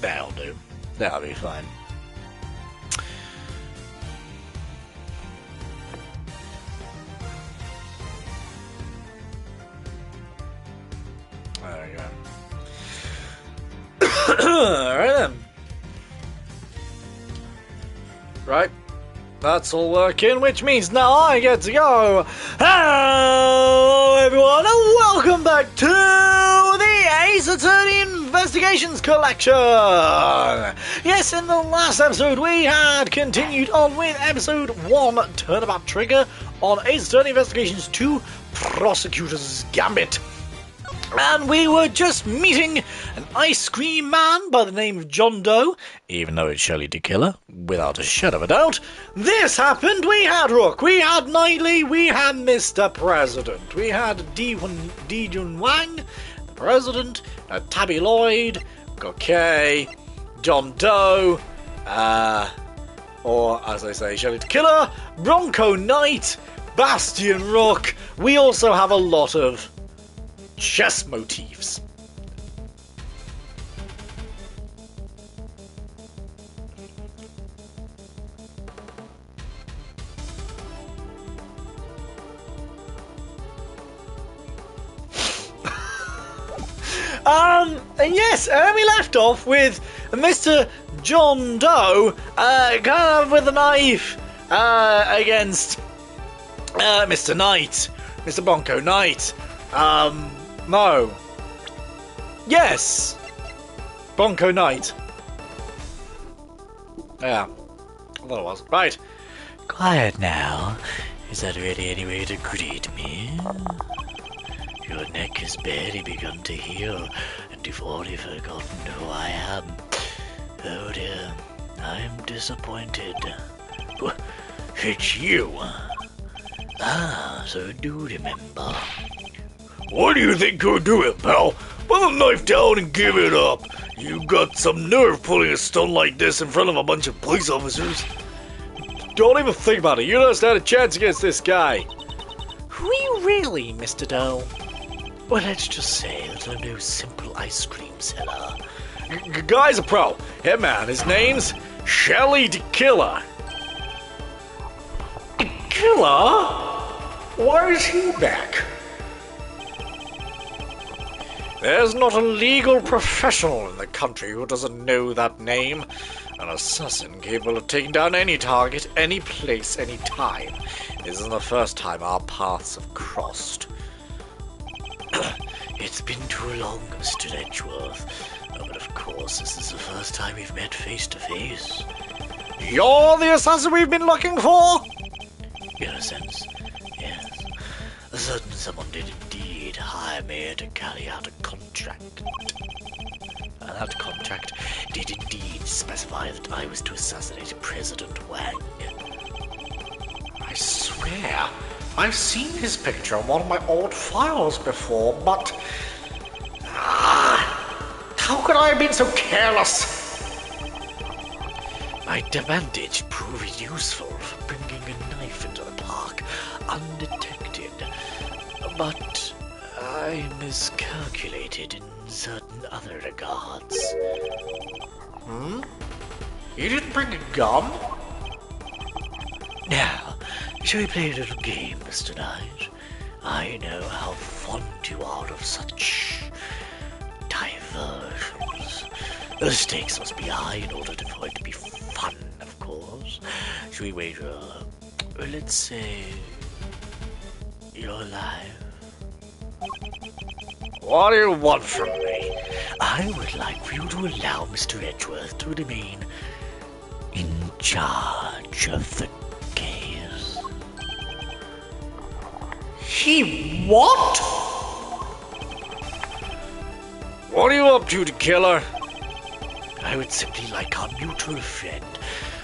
That'll do. That'll be fine. There we go. Alright then. Right. That's all working, which means now I get to go. Hello everyone, and welcome back to the Ace Attorney Investigations Collection. Yes, in the last episode we had continued on with episode 1, Turnabout Trigger, on Ace Attorney Investigations 2, Prosecutor's Gambit. And we were just meeting an ice cream man by the name of John Doe, even though it's Shelley the Killer, without a shadow of a doubt. This happened, we had Rook, we had Knightley, we had Mr. President, we had Dijun Wang, the President, Tabby Lloyd, got Kay, John Doe, or as I say, Shelley the Killer, Bronco Knight, Bastion Rook. We also have a lot of chess motifs. And yes, we left off with Mr. John Doe, kind of with a knife, against, Mr. Knight, Mr. Bronco Knight. No. Yes! Bronco Knight. Yeah. I thought it was. Right. Quiet now. Is that really any way to greet me? Your neck has barely begun to heal, and you've already forgotten who I am. Oh dear. I'm disappointed. It's you. Ah, so do remember. What do you think you're doing, pal? Put the knife down and give it up. You got some nerve pulling a stunt like this in front of a bunch of police officers. Don't even think about it. You don't stand a chance against this guy. Who are you really, Mr. Doe? Well, let's just say that I'm no simple ice cream seller. Guy's a pro. Yeah, man. His name's Shelley the Killer. The Killer? Why is he back? There's not a legal professional in the country who doesn't know that name. An assassin capable of taking down any target, any place, any time. This isn't the first time our paths have crossed. It's been too long, Mr. Edgeworth. But of course, this is the first time we've met face to face. You're the assassin we've been looking for? In a sense, yes. A certain someone did indeed hire me to carry out a contract. That contract did indeed specify that I was to assassinate President Wang. I swear, I've seen his picture on one of my old files before, but... how could I have been so careless? My bandage proved useful for bringing a knife into the park undetected, but I miscalculated in certain other regards. You didn't bring a gun? Now, shall we play a little game, Mr. Knight? I know how fond you are of such diversions. The stakes must be high in order for it to be fun, of course. Shall we wager, let's say, your life? What do you want from me? I would like for you to allow Mr. Edgeworth to remain in charge of the case. He what? What are you up to, the killer? I would simply like our mutual friend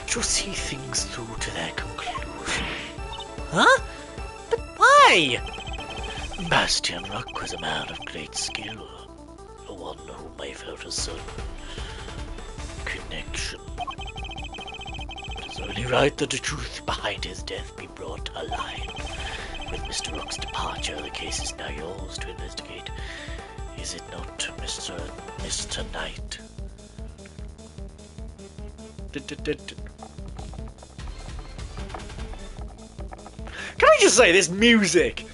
to see things through to their conclusion. Huh? But why? Bastion Rock was a man of great skill, one whom I felt a certain connection. It is only right that the truth behind his death be brought alive. With Mr. Rook's departure, the case is now yours to investigate. Is it not, Mr. Knight? Can I just say this music?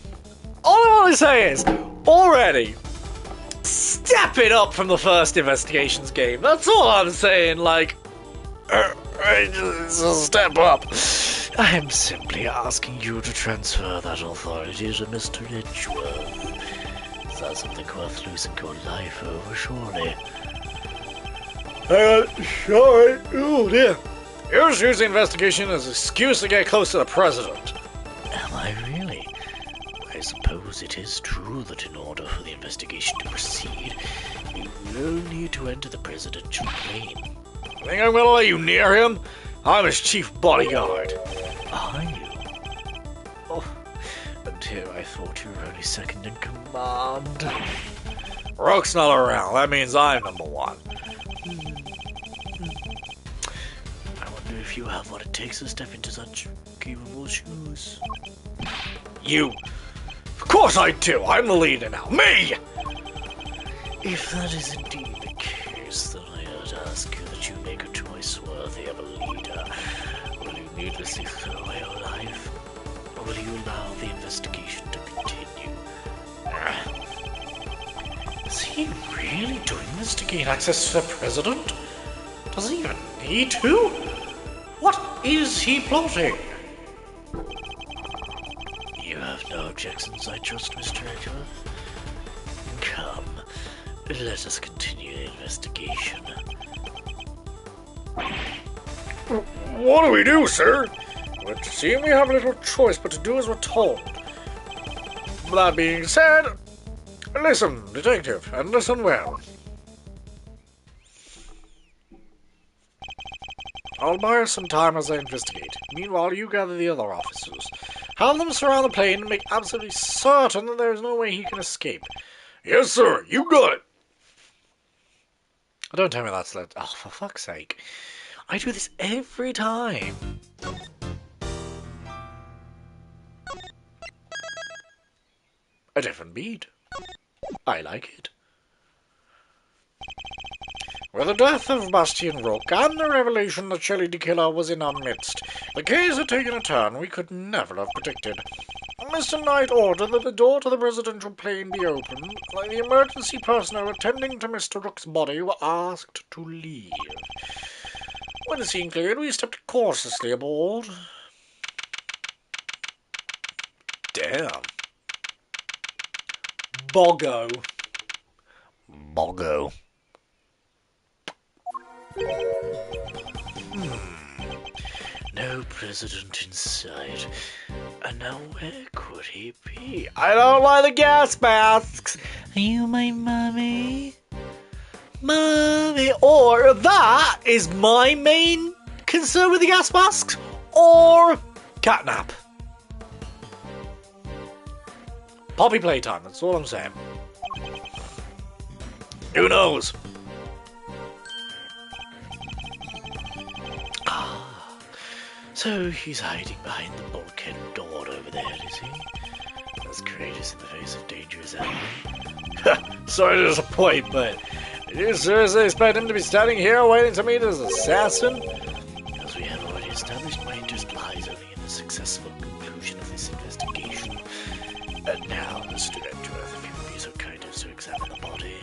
All I want to say is, already, step it up from the first investigations game. That's all I'm saying, like, just step up. I am simply asking you to transfer that authority to Mr. Edgeworth. Is that something worth losing your life over, surely? Sorry. Oh dear. You're just using the investigation as an excuse to get close to the president. Am I really? I suppose it is true that in order for the investigation to proceed, you will need to enter the presidential plane. Think I'm gonna let you near him? I'm his chief bodyguard. Are you? Oh, until I thought you were only second in command. Rook's not around. That means I'm number one. I wonder if you have what it takes to step into such capable shoes. You! Of course I do! I'm the leader now! Me! If that is indeed the case, then I would ask you that you make a choice worthy of a leader. Will you needlessly throw away your life? Or will you allow the investigation to continue? Is he really doing this to gain access to the president? Does he even need to? What is he plotting? You have no objections, I trust, Mr. Edgeworth. Come, let us continue the investigation. What do we do, sir? Well, it seems we have little choice but to do as we're told. That being said, listen, detective, and listen well. I'll buy us some time as I investigate. Meanwhile, you gather the other officers. Have them surround the plane and make absolutely certain that there is no way he can escape. Yes, sir. You got it. Don't tell me that's... Oh, for fuck's sake. I do this every time. A different beat. I like it. With the death of Bastian Rook and the revelation that Shelley the Killer was in our midst, the case had taken a turn we could never have predicted. Mr. Knight ordered that the door to the presidential plane be opened, and the emergency personnel attending to Mr. Rook's body were asked to leave. When the scene cleared, we stepped cautiously aboard. Damn. Boggo. Boggo. No president in sight. And now where could he be? I don't like the gas masks. Are you my mummy? Mummy. Or that is my main concern with the gas masks. Or catnap. Poppy playtime, that's all I'm saying. Who knows? So he's hiding behind the bulkhead door over there, is he? As courageous in the face of dangerous enemy. Sorry to disappoint, but did you seriously expect him to be standing here waiting to meet his assassin? As we have already established, my interest lies only in the successful conclusion of this investigation. And now, Mr. Edgeworth, if you would be so kind as to examine the body.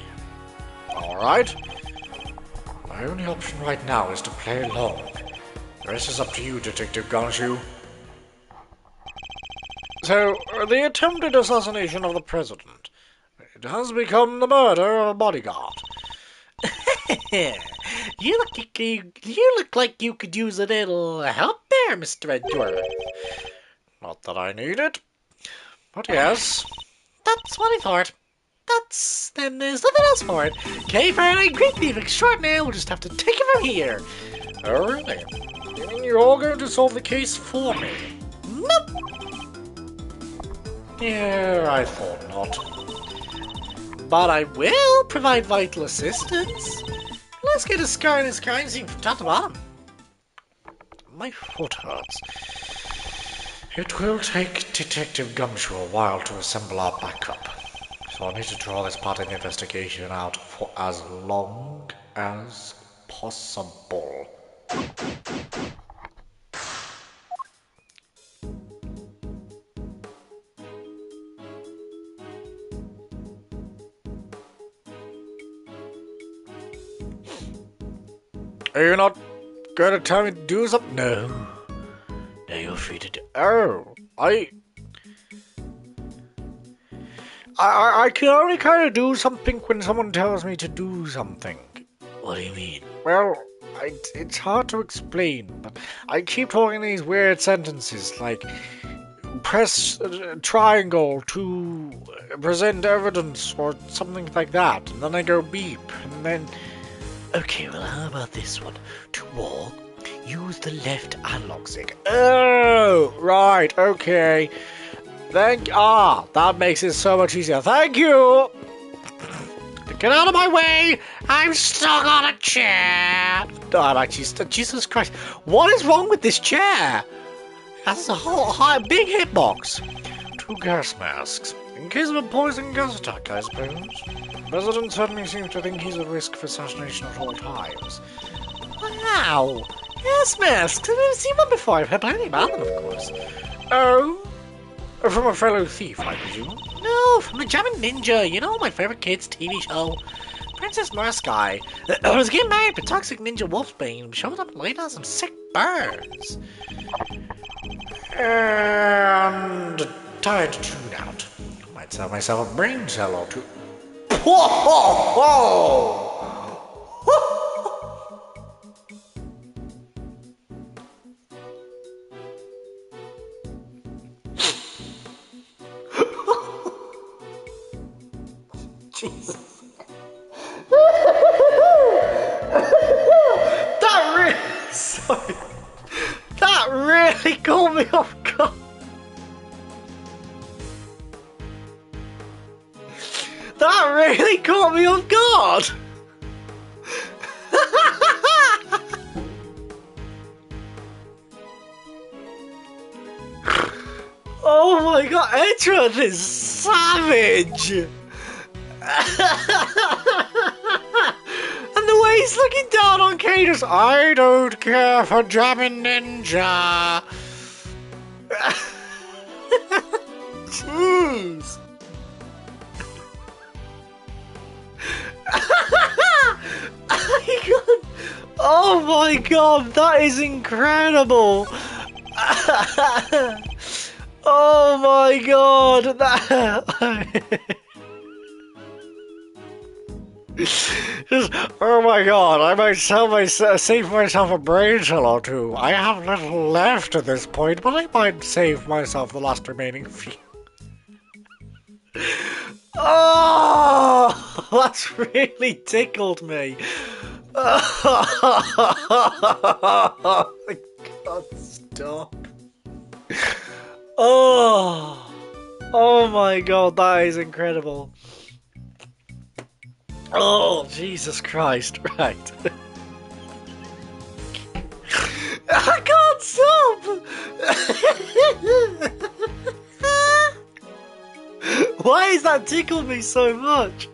Alright. My only option right now is to play along. The rest is up to you, Detective Gumshoe. So, the attempted assassination of the president. It has become the murder of a bodyguard. You look like you could use a little help there, Mr. Edgeworth. Not that I need it. But yes. That's what I thought. Then there's nothing else for it. Okay, Fahrenheit, great thief extraordinaire. We'll just have to take it from here. Oh, really? You mean you're all going to solve the case for me? Nope. Yeah, I thought not. But I will provide vital assistance. Let's get a scar in his crime scene from top to bottom. My foot hurts. It will take Detective Gumshoe a while to assemble our backup. So I need to draw this part of the investigation out for as long as possible. Are you not gonna tell me to do something? No. No, you're free to do. Oh, I can only kind of do something when someone tells me to do something. What do you mean? Well, it's hard to explain, but I keep talking these weird sentences like press triangle to present evidence or something like that, and then I go beep, and then... Okay, well, how about this one? To walk, use the left analog stick. Oh, right, okay. That makes it so much easier. Thank you! Get out of my way! I'm stuck on a chair! Oh, I'm actually stuck. Jesus Christ. What is wrong with this chair? That's a whole big hitbox. 2 gas masks. In case of a poison gas attack, I suppose. The President certainly seems to think he's a risk for assassination at all times. Wow! Gas masks! I've never seen one before. I've heard plenty about them, of course. Oh? From a fellow thief, I presume? No, from the German Ninja. You know, my favorite kids' TV show. Princess Mursky. I was getting married, but Toxic Ninja Wolfbane showed up and laid out some sick burns. And tired to tune out. Might sell myself a brain cell or two. Whoa! Whoa! Jesus. That really caught me off guard. That really caught me off guard. Oh my god, Edron is savage. And the way he's looking down on Cadus, I don't care for jamming ninja. Jeez. Oh my god, that is incredible. Oh my god, Just, oh my god, I might save myself a brain cell or two. I have little left at this point, but I might save myself the last remaining few. Oh, that's really tickled me. Oh my god, stop. Oh my god, that is incredible. Oh, Jesus Christ, right. I can't stop! Why has that tickled me so much?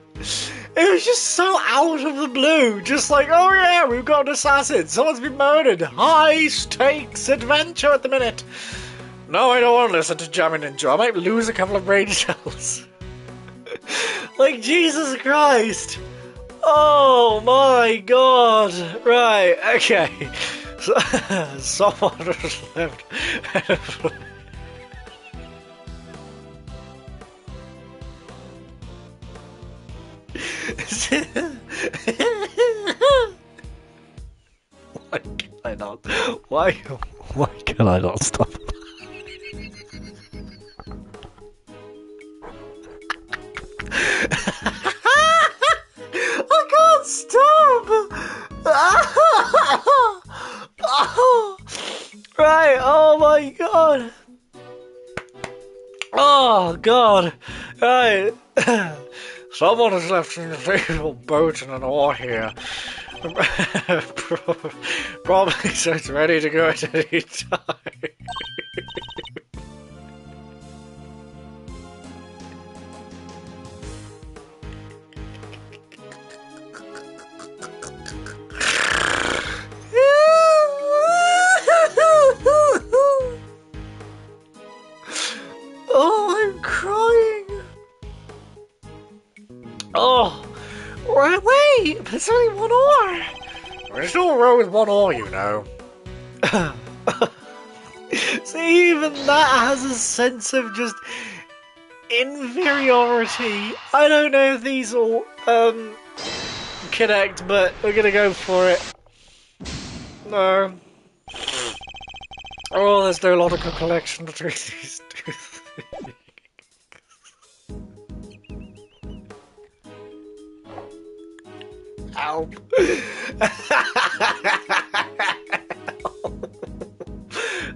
It was just so out of the blue, just like, oh yeah, we've got an assassin, someone's been murdered, high stakes adventure at the minute. No, I don't want to listen to Jammin' Ninja, I might lose a couple of brain cells. Like, Jesus Christ. Oh my god. Right, okay. So, someone has left. Why can I not? Why can I not stop? I can't stop! Right, oh my god! Oh god! Right. Someone has left an invisible boat and an oar here. Probably so it's ready to go at any time. Oh, wait, there's only one ore. There's no row with one ore, you know. See, even that has a sense of just inferiority. I don't know if these all connect, but we're gonna go for it. No. Oh, there's no logical connection between these two things. Help.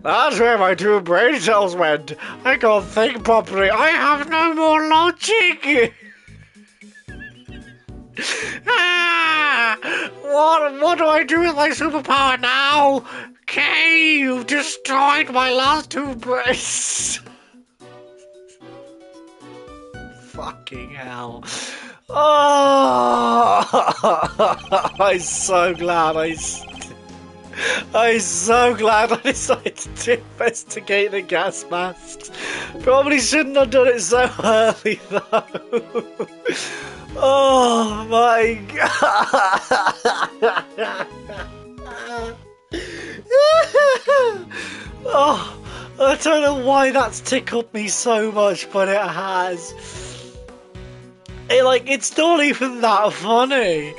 That's where my two brain cells went. I can't think properly. I have no more logic. What do I do with my superpower now? Kay, you've destroyed my last two brains. Fucking hell. Oh, I'm so glad I'm so glad I decided to investigate the gas masks. Probably shouldn't have done it so early though. Oh my god. Oh, I don't know why that's tickled me so much, but it has. It's not even that funny.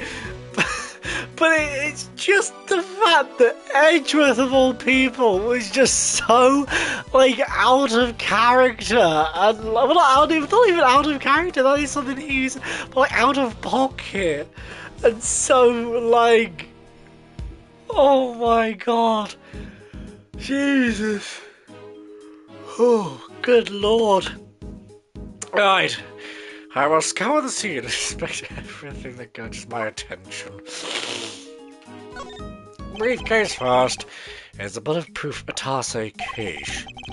But it's just the fact that Edgeworth, of all people, was just so, out of character. And, not even out of character, that is something he used, but, out of pocket. And so, oh my god. Jesus. Oh, good lord. Right. I will scour the sea and inspect everything that catches my attention. Briefcase first. It's a bulletproof attaché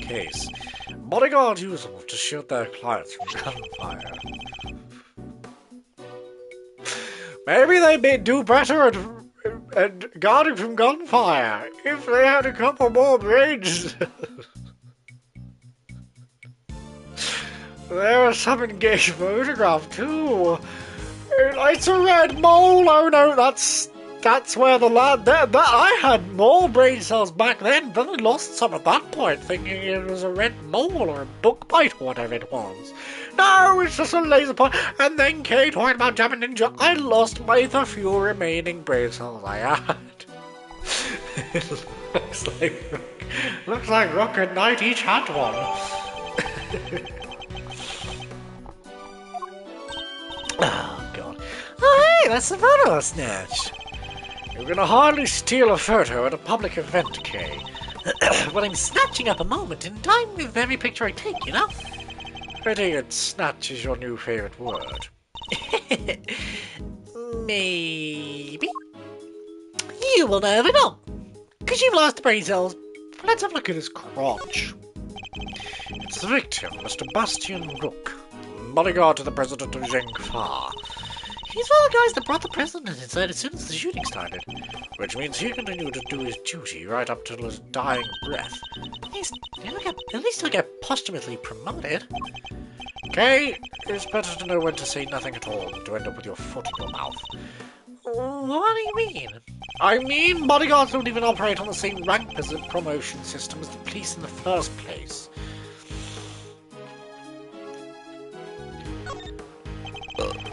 case. Bodyguards use them to shield their clients from gunfire. Maybe they'd do better at guarding from gunfire if they had a couple more brains. There was some engaged photograph too. It's a red mole. Oh no, that's where the lad. I had more brain cells back then, but I lost some at that point, thinking it was a red mole or a bug bite or whatever it was. No, it's just a laser point. And then Kay talking about Jam and Ninja. I lost the few remaining brain cells I had. looks like Rook and Knight each had one. Oh, God. Oh, hey, that's the photo I snatched. You're gonna hardly steal a photo at a public event, Kay. But I'm snatching up a moment in time with every picture I take, you know? I take it snatch is your new favorite word. Maybe. You will never know. Because you've lost the brain cells. Let's have a look at his crotch. It's the victim, Mr. Bastian Rook. Bodyguard to the president of Zhengfa. He's one of the guys that brought the president inside as soon as the shooting started. Which means he continued to do his duty right up till his dying breath. At least he'll get posthumously promoted. Okay, it's better to know when to say nothing at all than to end up with your foot in your mouth. What do you mean? I mean, bodyguards don't even operate on the same rank promotion system as the police in the first place.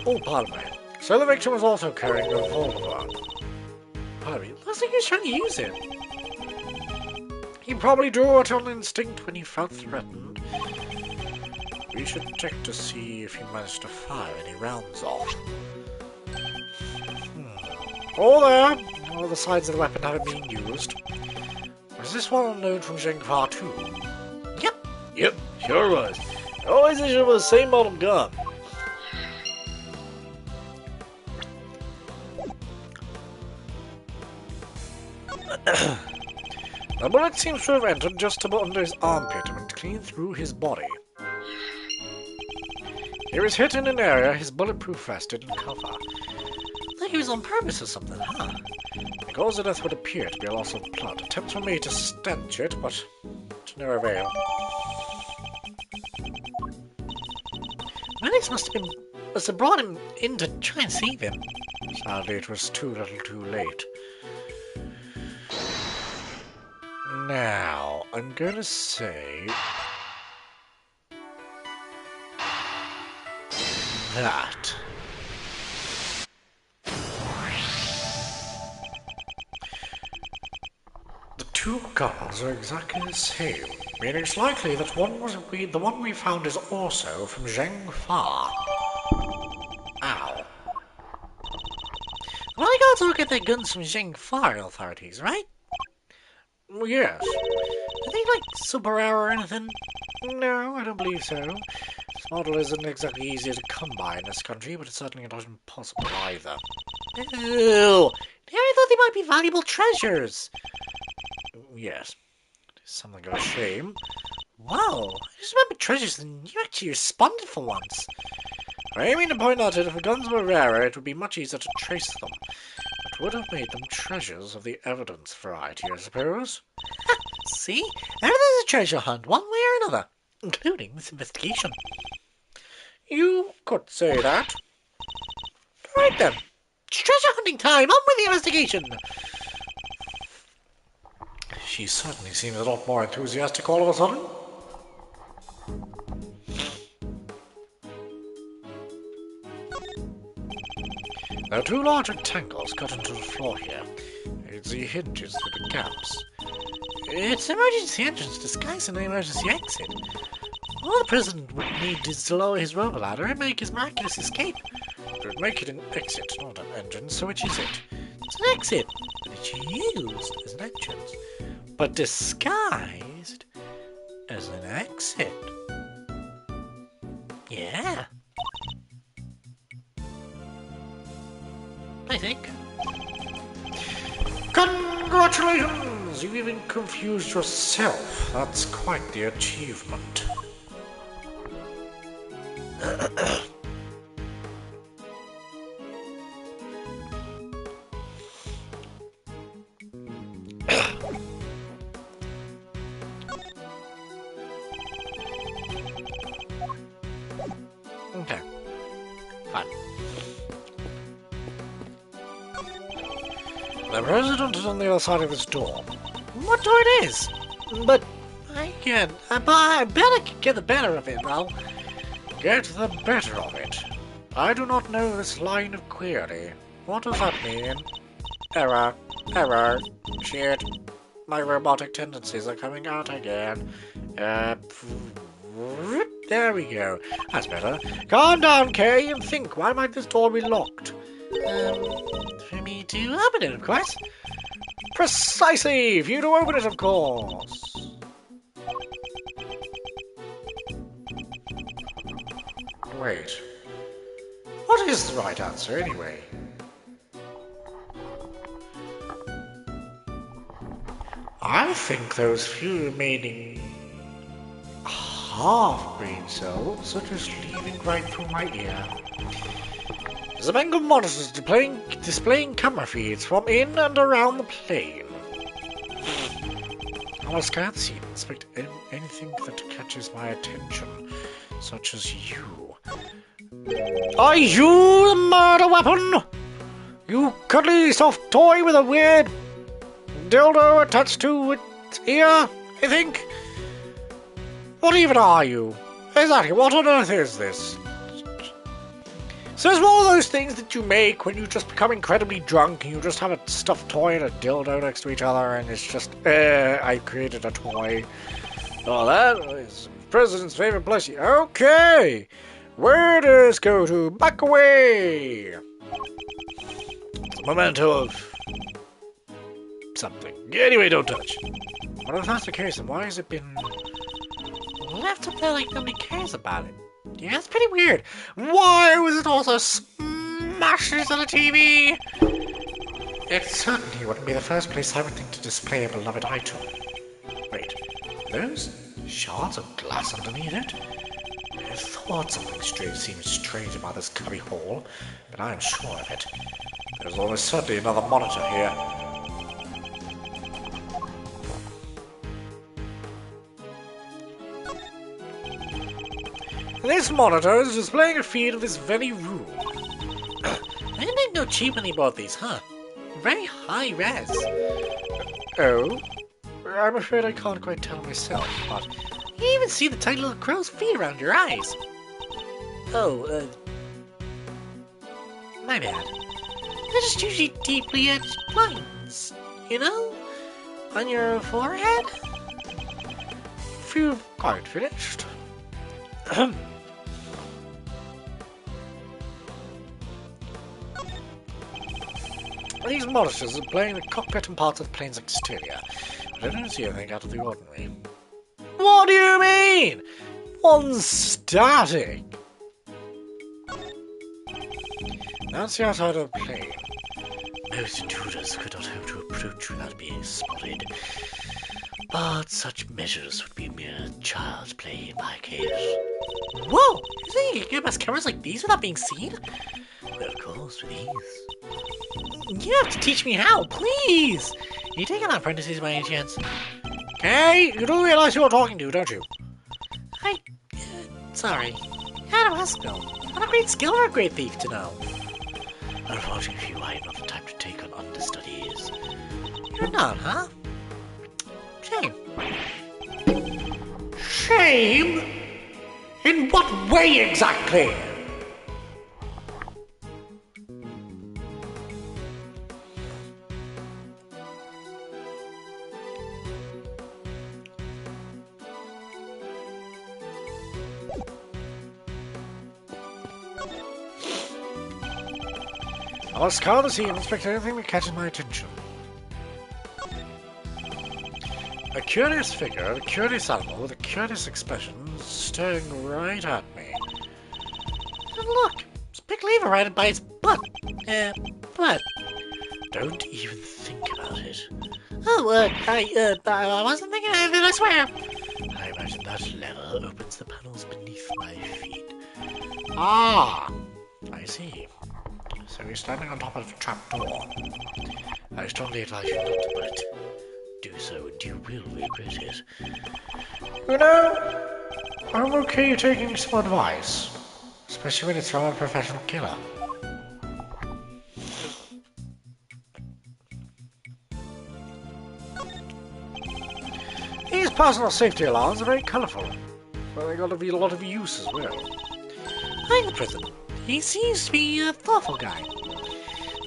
Oh, pardon me. So the victim was also carrying a revolver. Pardon me, looks like he was trying to use it. He probably drew it on instinct when he felt threatened. We should check to see if he managed to fire any rounds off. Oh, there! All the sides of the weapon haven't been used. Was this one unknown from Zhengfa too? Yep, sure was. Always issued with the same model gun. The bullet seems to have entered just about under his armpit and went clean through his body. He was hit in an area his bulletproof vest didn't cover. Like he was on purpose or something, huh? The cause of death would appear to be a loss of blood. Attempts were made to stanch it, but to no avail. Medics must have been So I brought him in to try and save him. Sadly, it was too little too late. Now, I'm going to say that the two guns are exactly the same, meaning it's likely that the one we found is also from Zheng Fa. Ow. Well, I got to look at their guns from Zheng Fa authorities, right? Well, yes. Are they like super rare or anything? No, I don't believe so. This model isn't exactly easy to come by in this country, but it's certainly not impossible either. Ew! I thought they might be valuable treasures! Yes. Something of a shame. Wow! I just remember treasures and you actually responded for once. I mean to point out that if the guns were rarer, it would be much easier to trace them. It would have made them treasures of the evidence variety, I suppose. See? Everything's a treasure hunt, one way or another, including this investigation. You could say that. Right then. It's treasure hunting time! On with the investigation! She certainly seems a lot more enthusiastic all of a sudden. There are two large rectangles cut into the floor here. It's the hinges for the gaps. It's an emergency entrance disguised as an emergency exit. All the president would need is to lower his rover ladder and make his miraculous escape. It would make it an exit, not an entrance, so which is it? It's an exit, but it's used as an entrance, but disguised as an exit. Yeah. I think. Congratulations! You even confused yourself. That's quite the achievement. Okay. Fine. The president is on the other side of this door. What door it is? But I can't. I bet I can get the better of it, though. Get the better of it? I do not know this line of query. What does that mean? Error. Error. Shit. My robotic tendencies are coming out again. There we go. That's better. Calm down, Kay, and think. Why might this door be locked? For me to open it, of course. Precisely! For you to open it, of course. Wait. What is the right answer, anyway? I think those few remaining half-brain cells are just leaving right through my ear. There's a bank of monitors displaying camera feeds from in and around the plane. I must scan the scene and inspect anything that catches my attention, such as you. Are you the murder weapon? You cuddly soft toy with a weird dildo attached to its ear, I think? What even are you? Exactly, what on earth is this? So it's one of those things that you make when you just become incredibly drunk and you just have a stuffed toy and a dildo next to each other and it's just, I created a toy. Oh, that is the president's favorite plushie. Okay! Where does go to? Back away! It's a memento of something. Anyway, don't touch. But if that's the case, then why has it been left up there like nobody cares about it? Yeah, it's pretty weird. Why was it also smashed into the TV? It certainly wouldn't be the first place I would think to display a beloved item. Wait, those shards of glass underneath it? I thought something strange seemed strange about this cubby hole, but I am sure of it. There's almost certainly another monitor here. This monitor is displaying a feed of this very room. They didn't make no cheap when they bought these, huh? Very high res. Oh? I'm afraid I can't quite tell myself, but you even see the tiny little crow's feet around your eyes. Oh, my bad. They're just usually deeply edged lines, you know? On your forehead? Feel quite finished. These monitors are playing the cockpit and parts of the plane's exterior, but I don't see anything out of the ordinary. What do you mean? One's static. That's the outside of the plane. Most intruders could not hope to approach without being spotted. But such measures would be mere child's play in my case. Whoa! You think you can get past cameras like these without being seen? Well, of course, with ease. You have to teach me how, please! Are you taking on apprentices by any chance? Okay, you do realize who you're talking to, don't you? Sorry. How do I know? What a great skill for a great thief to know. Unfortunately for you, I have not the time to take on understudies. You're not, huh? Shame. Shame? In what way exactly? I must scour the sea and inspect anything that catches my attention. A curious figure, a curious animal with a curious expression staring right at me. And look, it's a big lever right by its butt. Butt. Don't even think about it. Oh, I wasn't thinking of it, I swear. I imagine that lever opens the panels beneath my feet. Ah, I see. So you're standing on top of a trapdoor. I strongly advise you not to put it. Do so and you will regret it. You know, I'm okay taking some advice. Especially when it's from a professional killer. These personal safety alarms are very colourful. But they got to be a lot of use as well. I'm the president. He seems to be a thoughtful guy.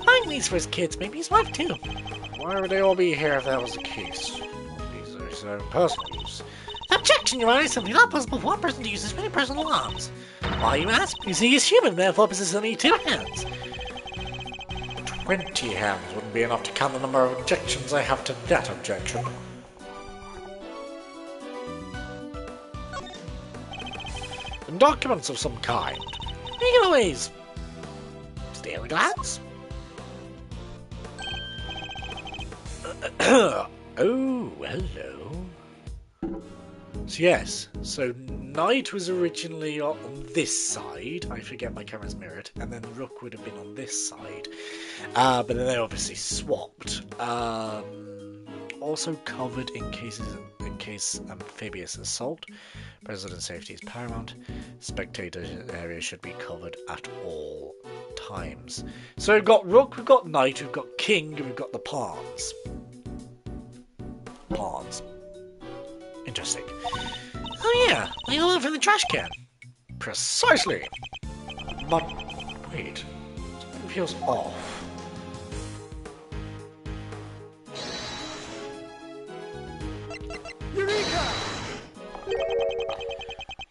Buying these for his kids, maybe his wife too. Why would they all be here if that was the case? These are his own personal use. Objection, Your Honor, is simply not possible for one person to use as many personal alarms. Why, you ask? You see, he's human, therefore possesses only 2 hands. 20 hands wouldn't be enough to count the number of objections I have to that objection. And documents of some kind. You can always steal a glance. Oh, hello. So yes, so Knight was originally on this side. I forget my camera's mirrored, and then Rook would have been on this side. But then they obviously swapped. Also covered in case amphibious assault. President safety is paramount. Spectator area should be covered at all times. So we've got Rook, we've got Knight, we've got King, and we've got the Pawns. Pawns. Interesting. Oh yeah, they all from the trash can. Precisely. But wait, something feels off.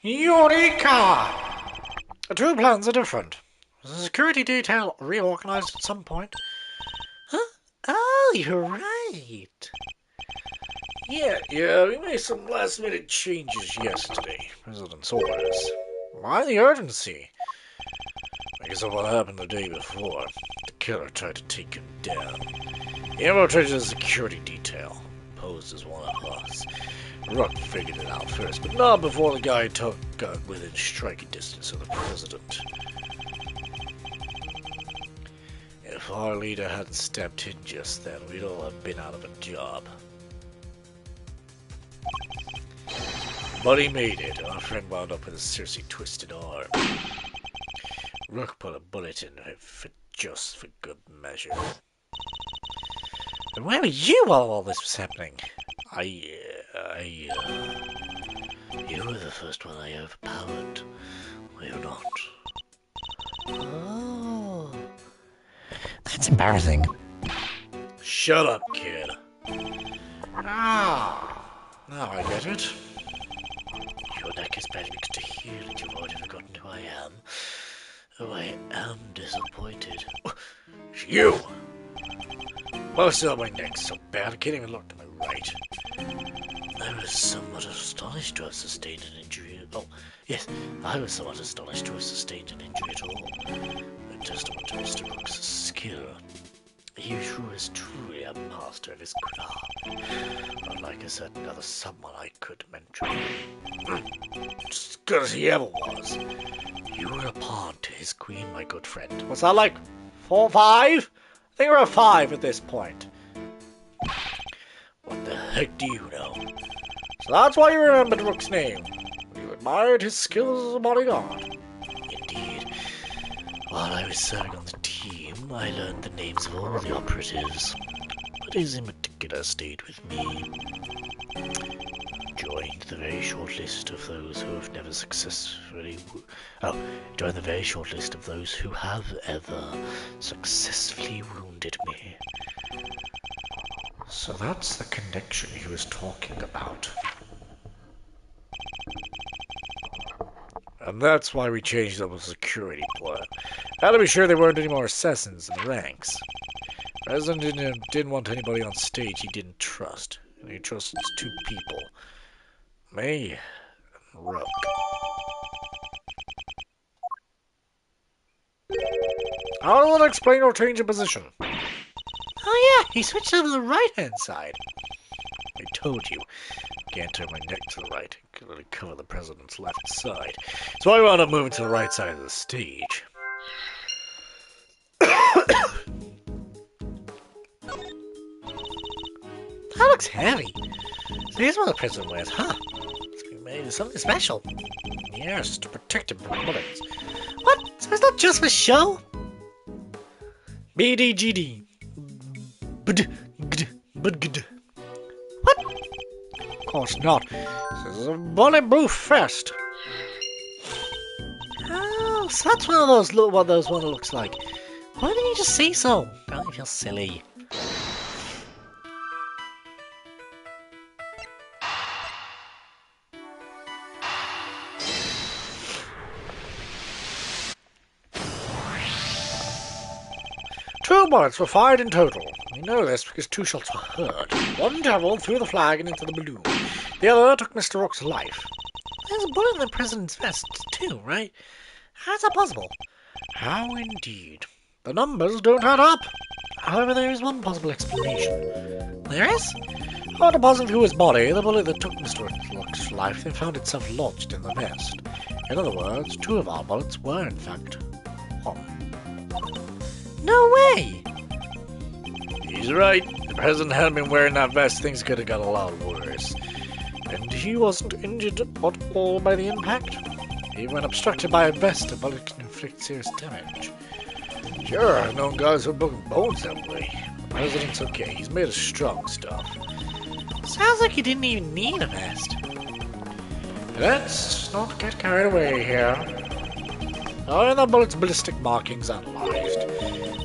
Eureka! The 2 plans are different. Was the security detail reorganized at some point? Huh? Oh, you're right. Yeah, we made some last-minute changes yesterday. President's orders. Why the urgency? Because of what happened the day before. The killer tried to take him down. He infiltrated the security detail. Posed as one of us. Rook figured it out first, but not before the guy got within striking distance of the president. If our leader hadn't stepped in just then, we'd all have been out of a job. But he made it, and our friend wound up with a seriously twisted arm. Rook put a bullet in it just for good measure. And where were you while all this was happening? You were the first one I overpowered, were you not? Oh. That's embarrassing. Shut up, kid. Ah, now I get it. Your neck is beginning to heal and you've already forgotten who I am. Oh, I am disappointed. You! Well, still, my neck's so bad I can't even look to my right. I was somewhat astonished to have sustained an injury. Oh, yes, I was somewhat astonished to have sustained an injury at all. A testament to Mr. Rook's skill. He sure is truly a master of his craft. Unlike a certain other someone I could mention. Just as good as he ever was. You were a pawn to his queen, my good friend. What's that, like 4 or 5? I think we're at 5 at this point. What the heck do you know? So that's why you remembered Rook's name. You admired his skills as a bodyguard. Indeed. While I was serving on the team, I learned the names of all the operatives. But his in particular stayed with me. Joined the very short list of those who have never successfully... joined the very short list of those who have ever successfully wounded me. So that's the connection he was talking about. And that's why we changed up the security plan. Had to be sure there weren't any more assassins in the ranks. President didn't want anybody on stage he didn't trust. And he trusts 2 people. Me and Rook. How will it explain your change in position? Oh yeah, he switched over to the right-hand side. I told you. Can't turn my neck to the right. I could only cover the president's left side. So I wound up moving to the right side of the stage. That looks heavy. So here's what the president wears, huh? It's made of something special. Yes, to protect him from bullets. What? So it's not just for show? BDGD. Bd. What? Of course not. This is a bulletproof vest. Oh, so that's one of those. Look what those one looks like. Why didn't you just say so? Don't you feel silly? Two bullets were fired in total. We know this because 2 shots were heard. One travelled through the flag and into the balloon. The other took Mr. Rook's life. There's a bullet in the president's vest, too, right? How's that possible? How indeed. The numbers don't add up. However, there is one possible explanation. There is? On deposit through his body, the bullet that took Mr. Rook's life then found itself lodged in the vest. In other words, 2 of our bullets were, in fact, on. No way! He's right. If the president hadn't been wearing that vest, things could have got a lot worse. And he wasn't injured at all by the impact. Even when obstructed by a vest, a bullet can inflict serious damage. Sure, I've known guys who've broken bones that way. The president's okay. He's made of strong stuff. Sounds like he didn't even need a vest. Let's not get carried away here. Oh, the bullet's ballistic markings analyzed.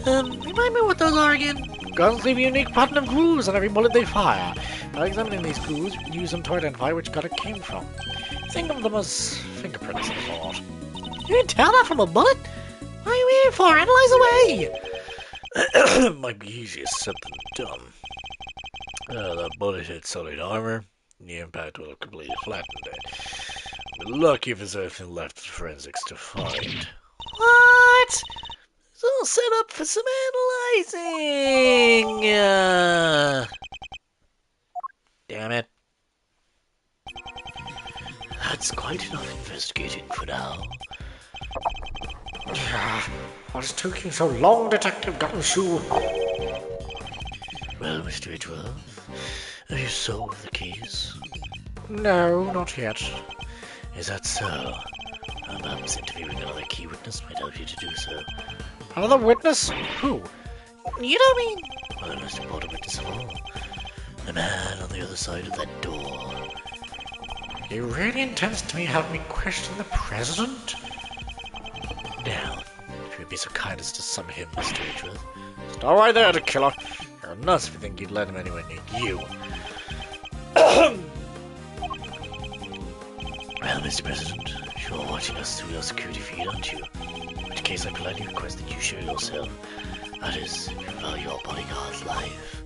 Remind me what those are again? Guns leave a unique pattern of grooves on every bullet they fire. By examining these grooves, we can use them to identify which gun it came from. Think of them as fingerprints, I thought. You can tell that from a bullet? What are you waiting for? Analyze away! Might be easier said than done. That bullet hit solid armor. The impact will have completely flattened it. We're lucky if there's anything left for forensics to find. What? It's all set up for some analyzing! Damn it. That's quite enough investigating for now. What's taking so long, Detective Gumshoe? Well, Mr. Edgeworth, have you solved the case? No, not yet. Is that so? Perhaps interviewing another key witness might help you to do so. Another witness? Who? You don't mean... Well, the most important witness of all. The man on the other side of that door. You really intends to have me question the president? Now, if you would be so kind as to summon him, Mr. Edgeworth. Stop right there, the killer. You're nuts if you think you'd let him anywhere near you. Well, Mr. President, you're watching us through your security feed, aren't you? In which case, I politely request that you show yourself. That is, if you value your bodyguard's life.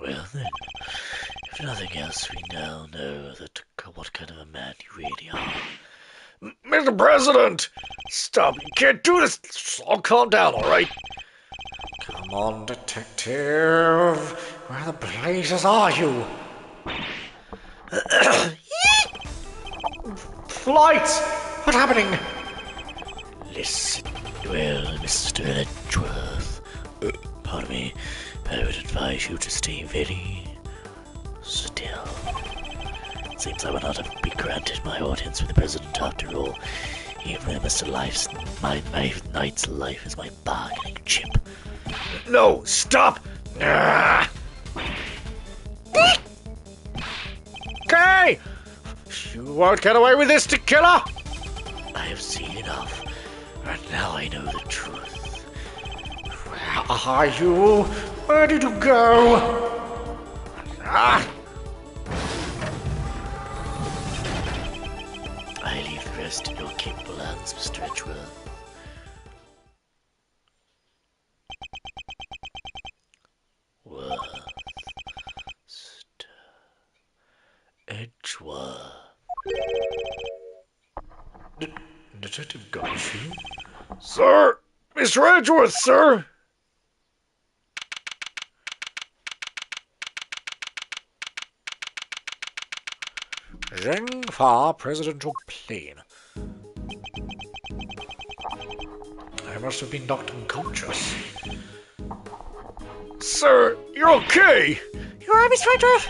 Well then, if nothing else, we now know what kind of a man you really are. Mr. President! Stop, you can't do this! I'll calm down, alright? Come on, detective. Where the blazes are you? Flights! What's happening? Listen, well, Mr. Edgeworth, pardon me, but I would advise you to stay very still. It seems I will not have been granted my audience with the President after all, even though my knight's life is my bargaining chip. No, stop! Okay! You won't get away with this, killer! I have seen enough, and now I know the truth. Where are you? Where did you go? I leave the rest in your capable hands, Mr. Edgeworth. Edgeworth. Detective Garfield? Sir! Mr. Edgeworth, sir! Zheng Fa presidential plane. I must have been knocked unconscious. Sir, you're okay! You're alright, Mr. Edgeworth?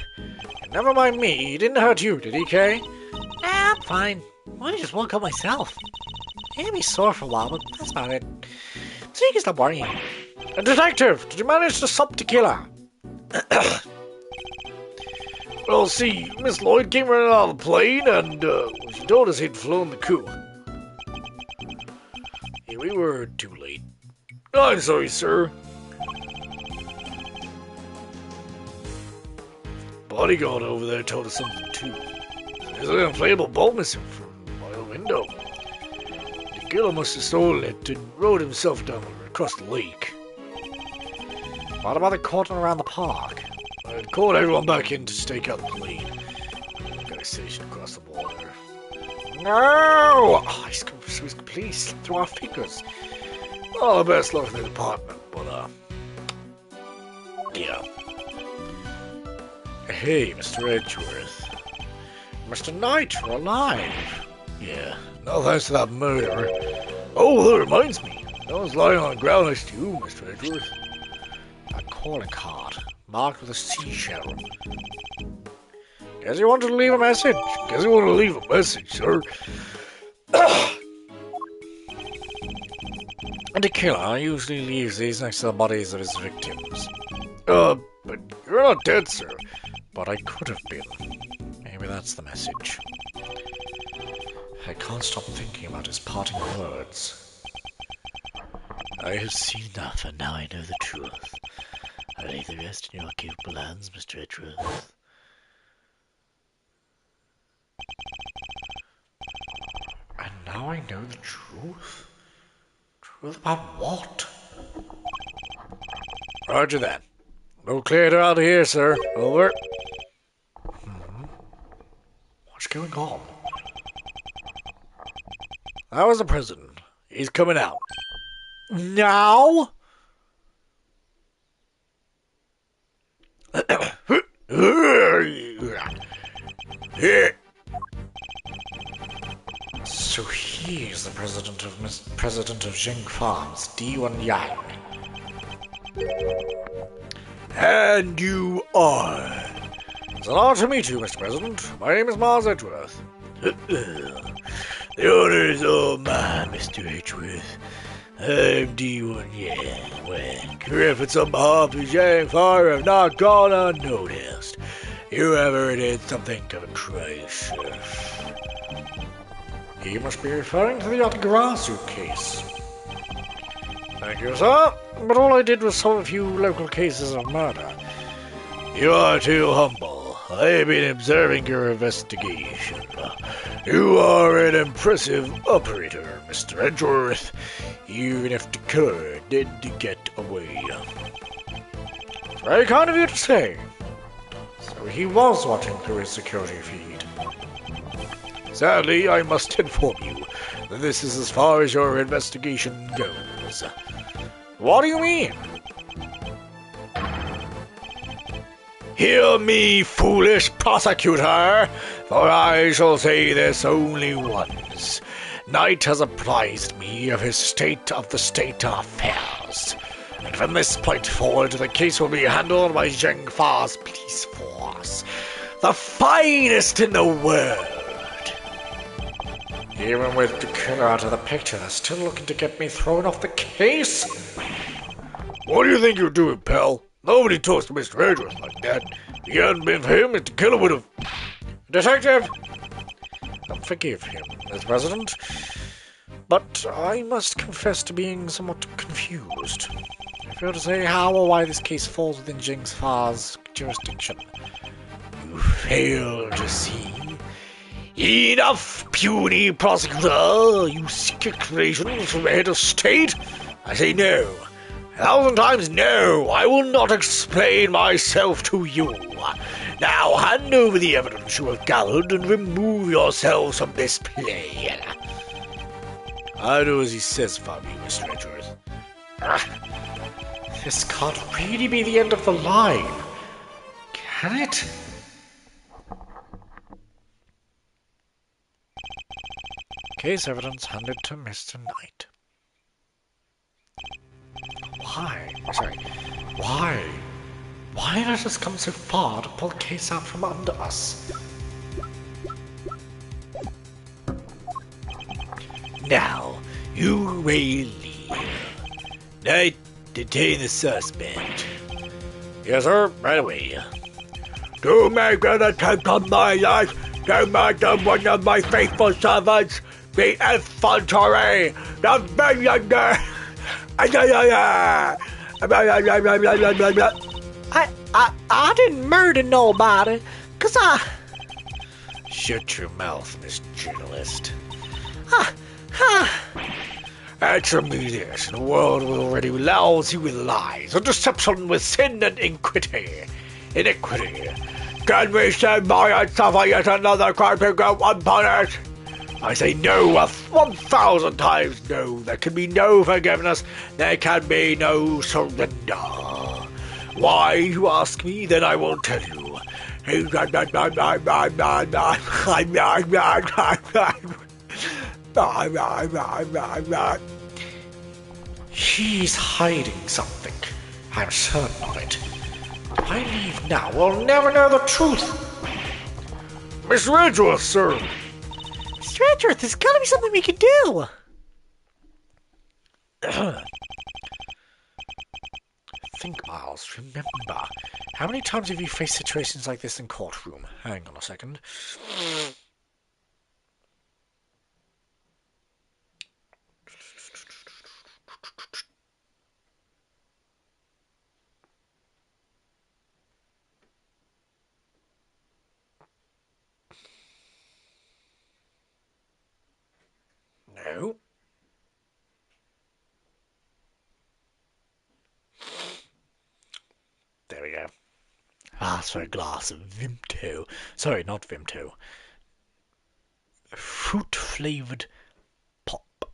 Never mind me, he didn't hurt you, did he, Kay? I'm fine. I just woke up myself. I may be sore for a while, but that's about it. So you can stop worrying. A detective, did you manage to stop the killer? Well, see, Miss Lloyd came running out of the plane, and she told us he'd flown the coup. Yeah, we were too late. I'm sorry, sir. Bodyguard over there told us something too. There's an inflatable boat missing from my window. The killer must have stolen it and rode himself down across the lake. What about the cordon around the park? I'd called everyone back in to stake out the plane. Got a station across the border. No! Oh, it's completely slipped through our fingers. Well, the best luck in the department, but yeah. Hey, Mr. Edgeworth. Mr. Knight, you're alive. Yeah. No thanks to that murder. Oh, that reminds me. No one's lying on the ground next to you, Mr. Edgeworth. A calling card, marked with a seashell. Guess you wanted to leave a message. Guess you want to leave a message, sir. And the killer usually leaves these next to the bodies of his victims. But you're not dead, sir. But I could have been. Maybe that's the message. I can't stop thinking about his parting words. I have seen enough, and now I know the truth. I leave the rest in your capable hands, Mr. Edgeworth. And now I know the truth? Truth about what? Roger that. We'll clear it out of here, sir. Over. What's going on? That was the president. He's coming out. Now? So he's the president president of Jing Farms, D1 Yang. And you are? It's an honor to meet you, Mr. President. My name is Mars Edgeworth. The honor is all mine, Mr. Edgeworth. I'm D1 Yang. Well, your efforts on behalf of Yang Fire have not gone unnoticed. You have earned something of a treasure. You must be referring to the Yatagarasu case. Thank you, sir, but all I did was solve a few local cases of murder. You are too humble. I have been observing your investigation. You are an impressive operator, Mr. Edgeworth, even if the killer did get away. It's very kind of you to say. So he was watching through his security feed. Sadly, I must inform you that this is as far as your investigation goes. What do you mean? Hear me, foolish prosecutor, for I shall say this only once. Knight has apprised me of his state of the state of affairs, and from this point forward the case will be handled by Zheng Fa's police force, the finest in the world. Even with the killer out of the picture, they're still looking to get me thrown off the case? What do you think you're doing, pal? Nobody talks to Mr. Edgeworth like that. If it hadn't been for him, the killer would have... Detective! Forgive him, Mr. President, but I must confess to being somewhat confused. I fail to say how or why this case falls within Jing Fa's jurisdiction. You fail to see? Enough, puny prosecutor! You seek explanations from the head of state? I say no. 1,000 times no! I will not explain myself to you. Now hand over the evidence you have gathered and remove yourselves from this play. I do as he says, Fabi, Mr. Edgeworth. This can't really be the end of the line, can it? Case evidence handed to Mr. Knight. Why? Why let us come so far to pull the case out from under us? Now, you may leave. Knight, detain the suspect. Yes, sir, right away. To make an attempt on my life, to murder one of my faithful servants, the infantry, the millionaire. I didn't murder nobody, 'cause I... Shut your mouth, Miss Journalist. Answer me this, the world already lousy you with lies, and deception with sin and iniquity. Can we stand by and suffer yet another crime to go unpunished? I say no 1,000 times no. There can be no forgiveness. There can be no surrender. Why, you ask me, then I will tell you. He's hiding something. I'm certain of it. If I leave now, we'll never know the truth. Mr. Edgeworth, sir. Mr. Edgeworth, there's gotta be something we can do. Think, Miles, remember. How many times have you faced situations like this in courtroom? Hang on a second. No. There we go. Ask for a glass of Vimto. Sorry, not Vimto. Fruit-flavored pop.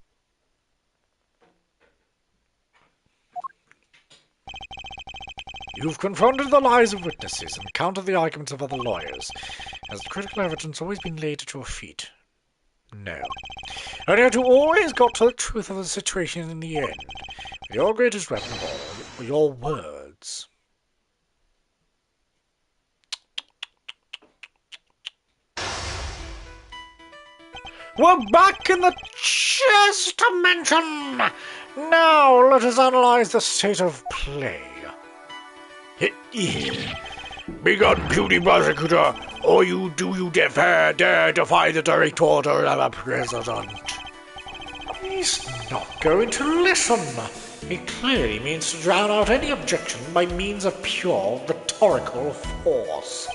You've confronted the lies of witnesses and countered the arguments of other lawyers. Has the critical evidence always been laid at your feet? No. And yet you always got to the truth of the situation in the end. Your greatest weapon of all were your words. We're back in the chess dimension! Now let us analyze the state of play. Be gone, puny prosecutor, or you dare defy the direct order of a president. He's not going to listen. He clearly means to drown out any objection by means of pure rhetorical force.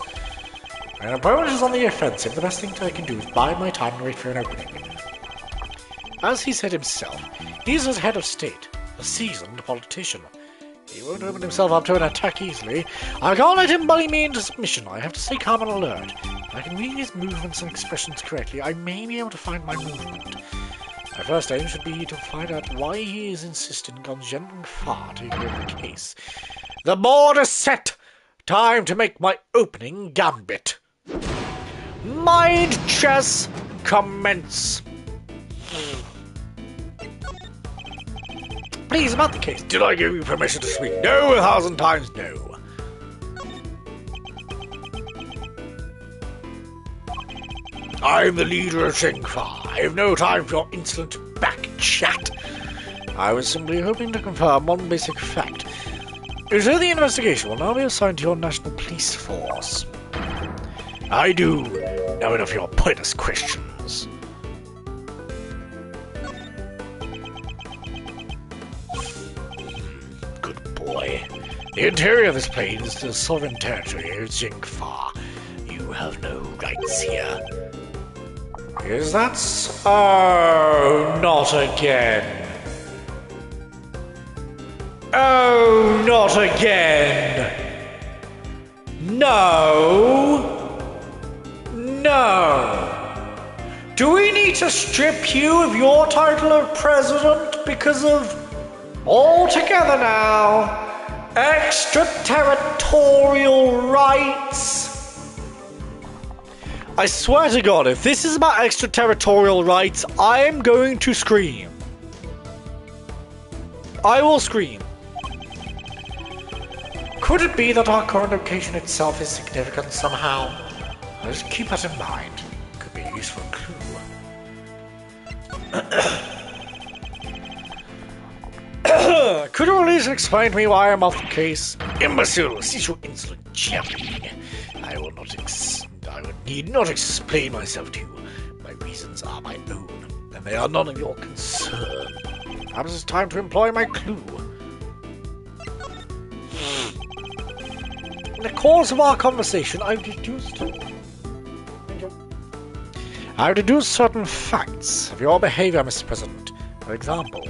When an opponent is on the offensive, the best thing I can do is bide my time and wait for an opening. As he said himself, he's as head of state, a seasoned politician. He won't open himself up to an attack easily. I can't let him bully me into submission. I have to stay calm and alert. If I can read his movements and expressions correctly, I may be able to find my movement. My first aim should be to find out why he is insisting on going far to get over the case. The board is set! Time to make my opening gambit. Mind chess commence. Please, about the case. Did I give you permission to speak? No, 1,000 times no. I'm the leader of Shengfa. I have no time for your insolent back chat. I was simply hoping to confirm one basic fact. So the investigation will now be assigned to your National Police Force. I do. Now enough of your pointless questions. Good boy. The interior of this plane is the sovereign territory of Shengfa. You have no rights here. Is that so? Oh, not again. Oh, not again. No. No. Do we need to strip you of your title of president because of all together now? Extraterritorial rights? I swear to God, if this is about extraterritorial rights, I am going to scream. I will scream. Could it be that our current location itself is significant somehow? Let's keep that in mind. Could be a useful clue. Could you at least explain to me why I'm off the case? Imbecile, cease your insolent jabbering. I need not explain myself to you. My reasons are my own, and they are none of your concern. Perhaps it's time to employ my clue. In the course of our conversation, I've deduced certain facts of your behavior, Mr. President. For example,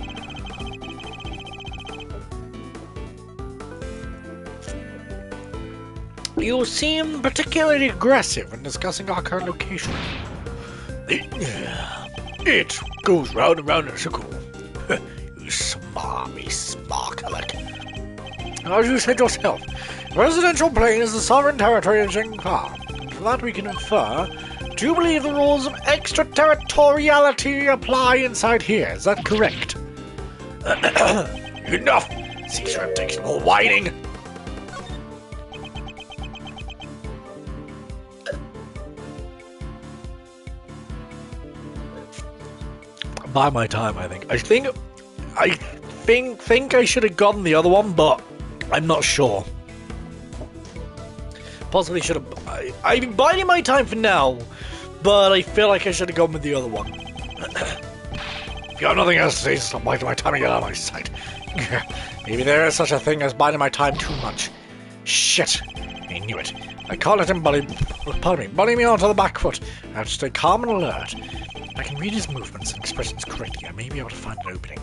you seem particularly aggressive when discussing our current location. It goes round and round in a circle. You smarmy sparklet. As you said yourself, the residential plane is the sovereign territory of Shengfa. From that we can infer, do you believe the rules of extraterritoriality apply inside here? Is that correct? Enough! Cease your untakable whining! By my time, I think. I think I should have gotten the other one, but I'm not sure. Possibly should have. I'm biding my time for now, but I feel like I should have gone with the other one. If you have nothing else to say, stop biding my time and get out of my sight. Maybe there is such a thing as biding my time too much. Shit! I knew it. I can't let him bully me onto the back foot. I have to stay calm and alert. If I can read his movements and expressions correctly, I may be able to find an opening.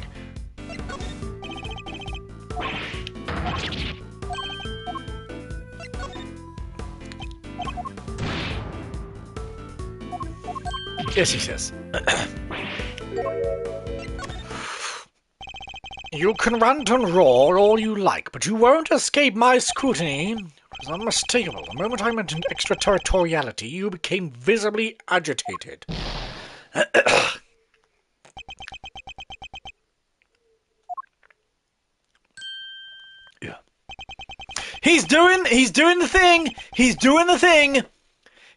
Yes, he says. You can rant and roar all you like, but you won't escape my scrutiny. It was unmistakable. The moment I mentioned extraterritoriality, you became visibly agitated. Yeah. He's doing the thing. He's doing the thing.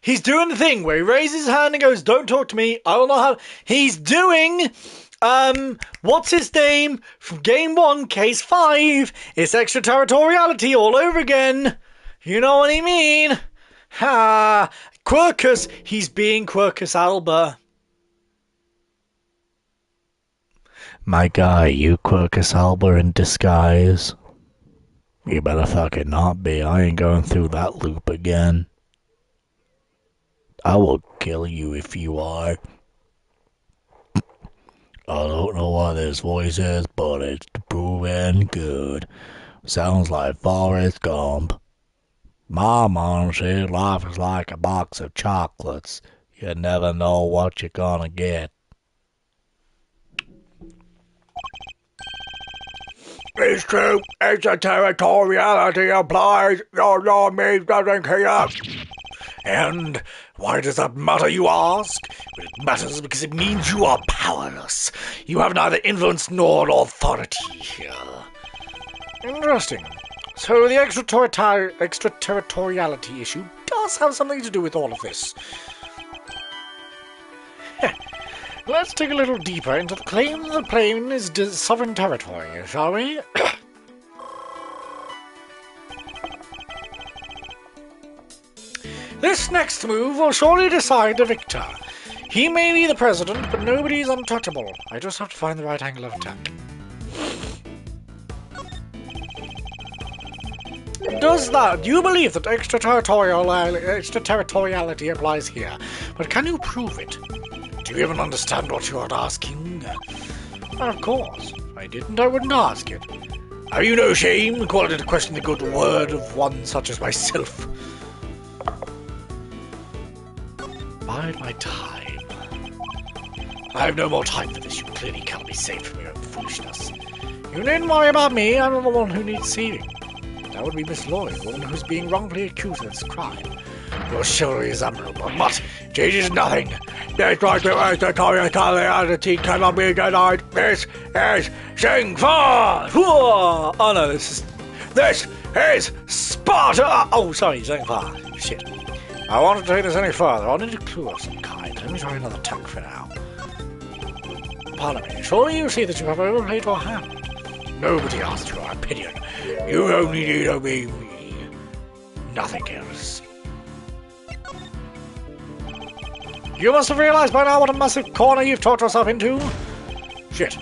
He's doing the thing where he raises his hand and goes, "Don't talk to me. I don't know how." He's doing, what's his name from Game 1, Case 5? It's extraterritoriality all over again. You know what I mean? Ha! Quirkus. He's being Quirkus Alba. My guy, you Quirkus Alba in disguise. You better fucking not be. I ain't going through that loop again. I will kill you if you are. I don't know what this voice is, but it's proven good. Sounds like Forrest Gump. My mom said life is like a box of chocolates. You never know what you're gonna get. It's true. Extraterritoriality applies. Your law means nothing here. And why does that matter, you ask? Well, it matters because it means you are powerless. You have neither influence nor authority here. Interesting. So the extraterritoriality issue does have something to do with all of this. Let's dig a little deeper into the claim that the plane is sovereign territory, shall we? This next move will surely decide the victor. He may be the president, but nobody's untouchable. I just have to find the right angle of attack. Do you believe that extraterritoriality applies here? But can you prove it? Do you even understand what you are asking? Of course. If I didn't, I wouldn't ask it. Have you no shame calling into question the good word of one such as myself? Bide my time. I have no more time for this. You clearly cannot be saved from your own foolishness. You needn't worry about me. I'm the one who needs saving. That would be Miss Lloyd, the woman who's being wrongfully accused of this crime. Your chivalry is admirable, but it changes nothing. This right to extraterritoriality cannot be denied. This is Sing Fa! Oh no, this is Sparta! Oh, sorry, Sing Fa. Shit. I want to take this any further. I'll need a clue of some kind. Let me try another tack for now. Pardon me. Surely you see that you have overplayed your hand. Nobody asked your opinion. You only need to obey me. Nothing else. You must have realized by now what a massive corner you've talked yourself into. Shit.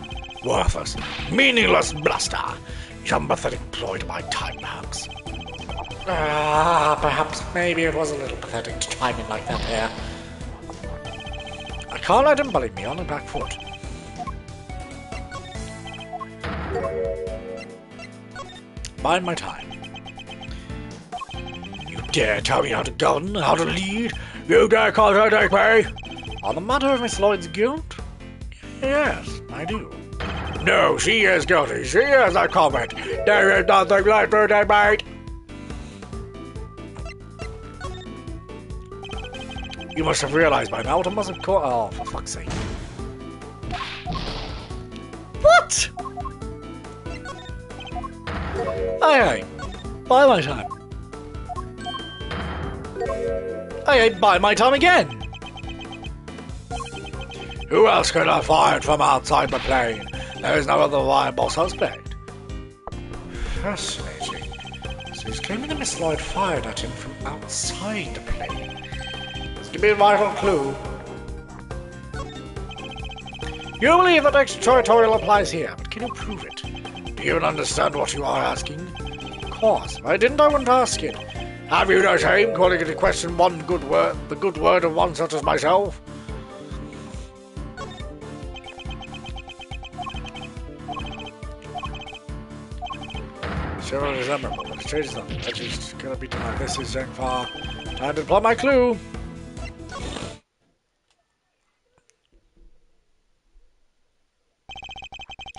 Worthless. Meaningless bluster. Some pathetic ploy to buy time, perhaps. Perhaps maybe it was a little pathetic to time in like that there. I can't let him bully me on the back foot. Mind my time. You dare tell me how to govern, how to lead? You dare contradict me? On the matter of Miss Lloyd's guilt? Yes, I do. No, she is guilty. She is a convict. There is nothing left to debate. You must have realized by now what a massive oh, for fuck's sake. What? Aye, buy my time. Aye, buy my time again. Who else could have fired from outside the plane? There is no other viable suspect. Fascinating. So he's claiming that Miss Lloyd fired at him from outside the plane. This could be a vital clue. You believe that extraterritorial applies here, but can you prove it? Do you even understand what you are asking? Of course. If I didn't, I wouldn't ask it. Have you no shame calling into question the good word of one such as myself? Sure is admirable, but it changes nothing. That just cannot be denied. This is Zhang Fa. Time to apply my clue.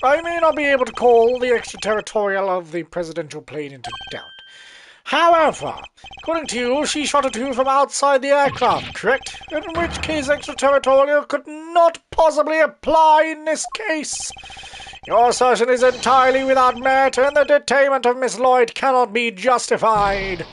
I may not be able to call the extraterritorial of the presidential plane into doubt, However, according to you, she shot at you from outside the aircraft, correct? In which case extraterritorial could not possibly apply in this case. Your assertion is entirely without merit, and the detainment of Miss Lloyd cannot be justified.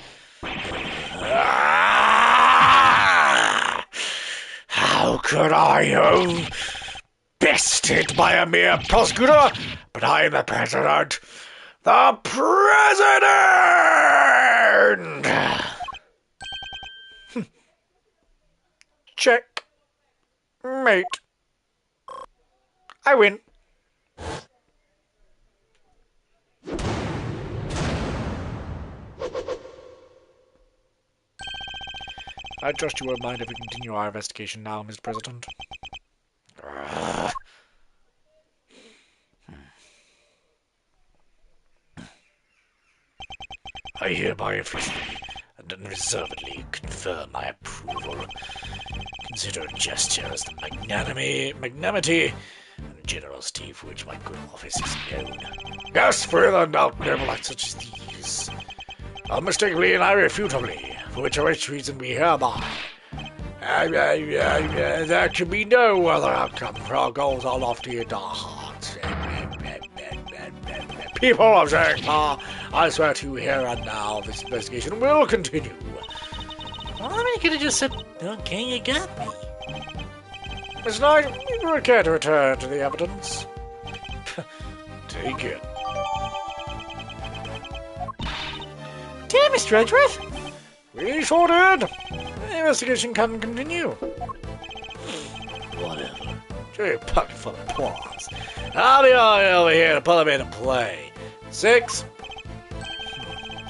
How could I have bested by a mere prosecutor? But I am the president. The president! Check. Mate. I win. I trust you won't mind if we continue our investigation now, Mr. President. I hereby officially and unreservedly confirm my approval. Consider a gesture as the magnanimity and generosity for which my good office is known. Yes, further doubt never like such as these. Unmistakably and irrefutably, for which reason we hereby. There can be no other outcome, for our goals are lofty in our hearts. People of Shanghai, I swear to you here and now, this investigation will continue. Well, I mean, you could have just said, okay, you got me. Miss Knight, you would care to return to the evidence? Take it. Dear Mr. Edgeworth? We sure did. The investigation can continue. Whatever. Gee, puppy for the paws. I'll be over here to put them into play. 6.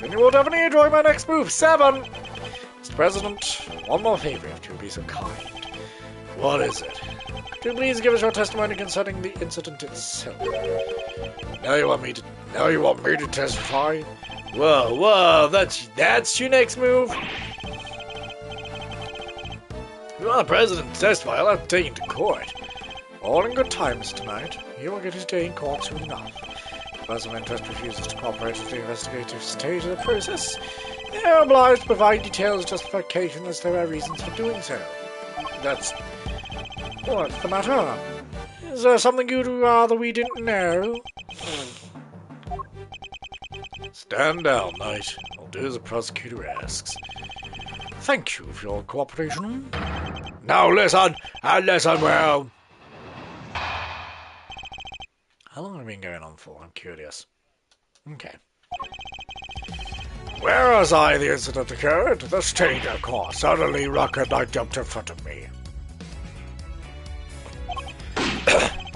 Then you will definitely enjoy my next move. 7. Mr. President, one more favor if you'll be so kind. What is it? Could you please give us your testimony concerning the incident itself? Now you want me to testify? Whoa, that's your next move? You want the president to testify, I'll have to take him to court. All in good time, Mr. Knight. He will get his day in court soon enough. If the person of interest refuses to cooperate with the investigative stage of the process, they are obliged to provide detailed justification as to their reasons for doing so. What's the matter? Is there something you'd rather we didn't know? Stand down, Knight. I'll do as the prosecutor asks. Thank you for your cooperation. Now listen, and listen well. How long have we been going on for? I'm curious. Okay. Whereas the incident occurred, the stranger, of course, suddenly Rocket Knight jumped in front of me.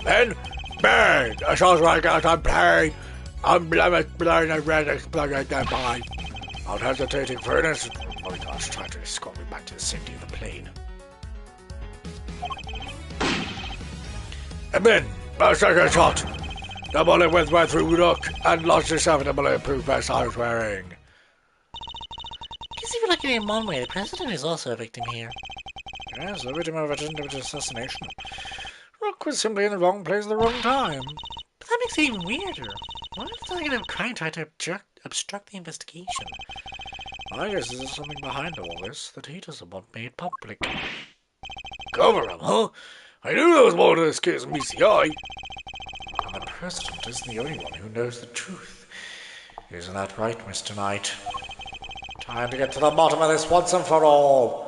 Then, bang! A shot rang out and bang! Unblemished blood and red exploded their mind. Unhesitating for an instant, bodyguards tried to escort me back to the safety of the plane. And then, a second shot! The bullet went right through Rook and lodged itself in the bulletproof vest I was wearing. I guess if you look at it in one way, the president is also a victim here. Yes, the victim of attempted assassination. Rook was simply in the wrong place at the wrong time. But that makes it even weirder. What if the target of crime tried to obstruct the investigation? I guess there's something behind all this that he doesn't want made public. Cover him, huh? I knew there was more to this case than meets the eye. And the president isn't the only one who knows the truth. Isn't that right, Mr. Knight? Time to get to the bottom of this once and for all.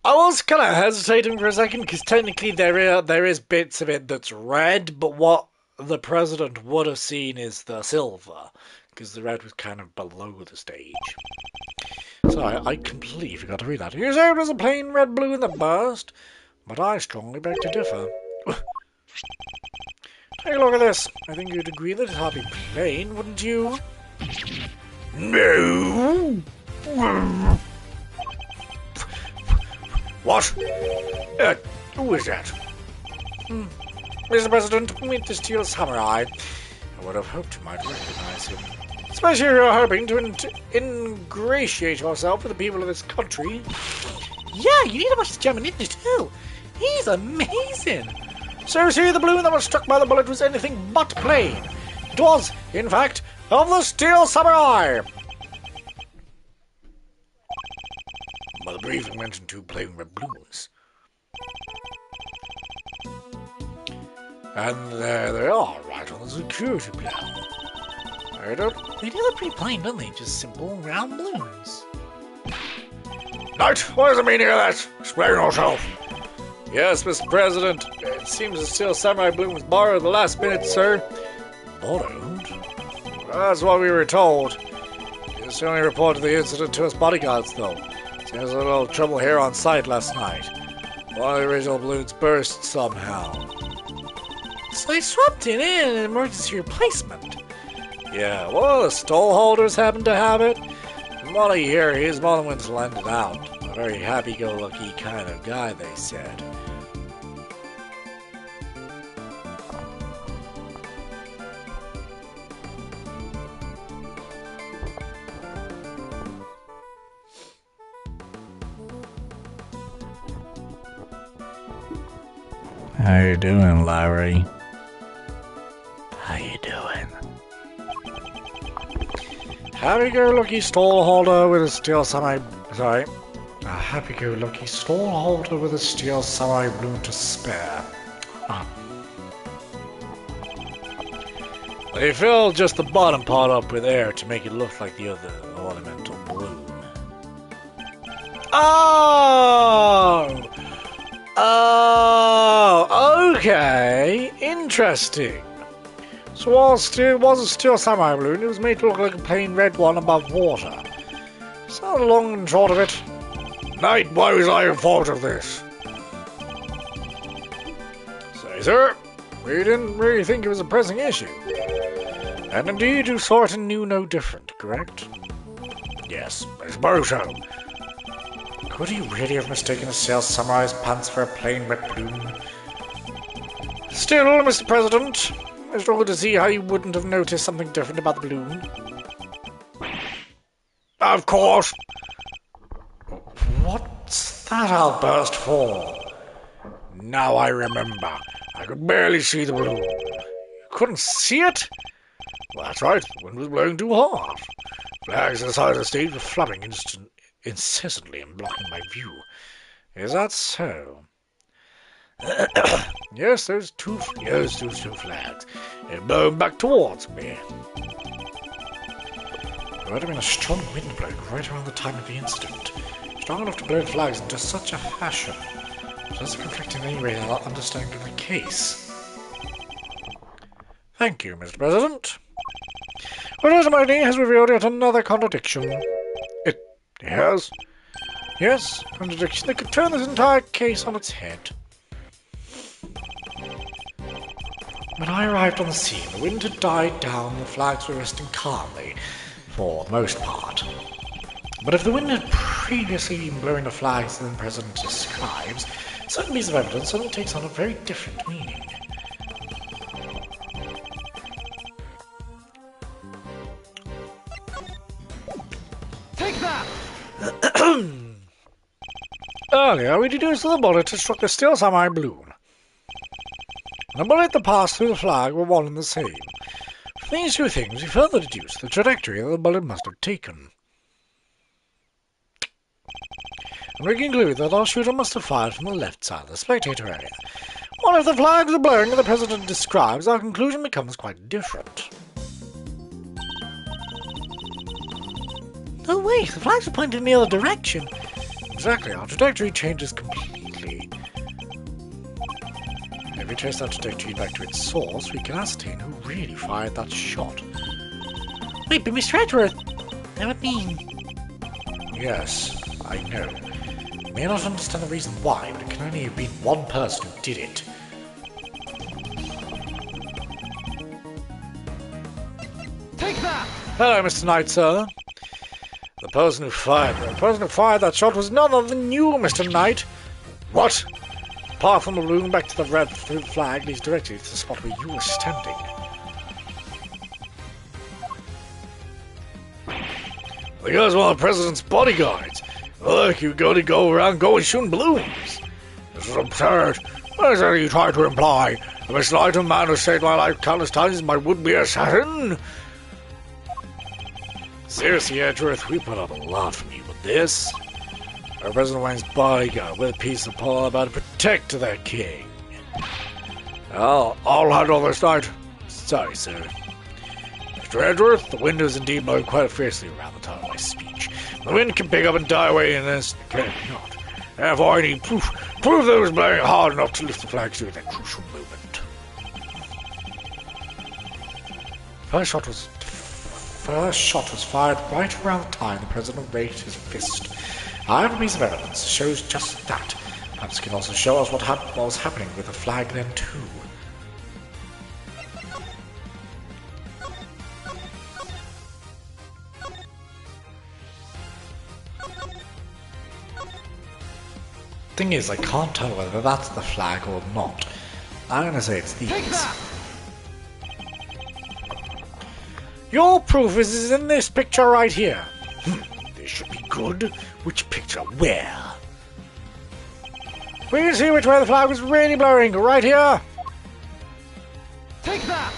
I was kind of hesitating for a second because technically there is bits of it that's red, but what the president would have seen is the silver because the red was kind of below the stage. So I completely forgot to read that. You say it was a plain red blue in the burst, but I strongly beg to differ. Take a look at this. I think you'd agree that it's hardly plain, wouldn't you? No. What? Who is that? Mr. President, permit this to your samurai. I would have hoped you might recognize him. Especially if you're hoping to ingratiate yourself with the people of this country. Yeah, you need to watch the German ninja too. He's amazing. So see, the balloon that was struck by the bullet was anything but plain. It was, in fact, of the Steel Samurai. Well, the briefing mentioned 2 plain red balloons. And there they are, right on the security plan. They do look pretty plain, don't they? Just simple round balloons. Knight, what is the meaning of that? Explain yourself. Yes, Mr. President. It seems the Steel Samurai balloon was borrowed at the last minute, sir. Borrowed? That's what we were told. He only reported the incident to his bodyguards, though. There was a little trouble here on site last night. One of the original balloons burst somehow. So they swapped it in an emergency replacement. Yeah, well, the stall holders happened to have it. From what I hear, he's one of the ones to lend it out. A very happy-go-lucky kind of guy, they said. How you doing, Larry? How you doing? Happy-go-lucky stallholder with a steel samurai... Sorry. A happy-go-lucky stallholder with a steel samurai balloon to spare. Huh. They filled just the bottom part up with air to make it look like the other ornamental balloon. Oh! Oh, okay. Interesting. So whilst it was a steel samurai balloon, it was made to look like a plain red one above water. So the long and short of it. Knight, why was I informed of this? Say, sir, we didn't really think it was a pressing issue. And indeed, you saw it and knew no different, correct? Yes, I suppose so. Could he really have mistaken the steel samurai's pants for a plain red balloon? Still, Mr. President, I struggle to see how you wouldn't have noticed something different about the balloon. Of course! What's that outburst for? Now I remember. I could barely see the balloon. You couldn't see it? Well, that's right, the wind was blowing too hard. Flags inside the stage were flapping incessantly and blocking my view. Is that so? Yes, those two flags. They're blowing back towards me. There might have been a strong wind blowing right around the time of the incident. Strong enough to blow the flags into such a fashion. It doesn't conflict in any way with our understanding of the case. Thank you, Mr. President. What testimony has revealed yet another contradiction. It has? Yes, contradiction that could turn this entire case on its head. When I arrived on the scene, the wind had died down and the flags were resting calmly, for the most part. But if the wind had previously been blowing the flags that the President describes, certain piece of evidence suddenly takes on a very different meaning. Take that! Earlier, we deduced that the bullet had struck the steel samurai balloon. The bullet that passed through the flag were one and the same. From these two things, we further deduced the trajectory that the bullet must have taken. And we conclude that our shooter must have fired from the left side of the spectator area. While if the flags are blowing and the President describes, our conclusion becomes quite different. Oh wait, the flags are pointing in the other direction. Exactly, our trajectory changes completely. If we trace that trajectory back to its source, we can ascertain who really fired that shot. Wait, but Mr. Edgeworth, that would mean... Yes, I know. You may not understand the reason why, but it can only have been one person who did it. Take that! Hello, Mr. Knight, sir. The person who fired that shot was none other than you, Mr. Knight. What? Apart from the balloon back to the red flag leads directly to the spot where you were standing. The guy's one of the president's bodyguards. Look, you gotta go around going shooting balloons. This is absurd. What is it you try to imply? The mislighted man who saved my life countless times is my would-be assassin? Seriously, Edgeworth, we put up a lot from you with this. Our President Wayne's bodyguard with a piece of Paul about to protect the king. I'll handle this night. Sorry, sir. Mr. Edgeworth, the wind is indeed blowing quite fiercely around the time of my speech. The wind can pick up and die away in an instant, can it not? Therefore, I need proof that it was blowing hard enough to lift the flags during that crucial moment. First shot was fired right around the time the president raised his fist. I have a piece of evidence that shows just that. Perhaps it can also show us what was happening with the flag then too. Thing is, I can't tell whether that's the flag or not. I'm gonna say it's these. Your proof is in this picture right here. This should be good. Which picture? Where? We can see which way the flag was really blowing. Right here. Take that!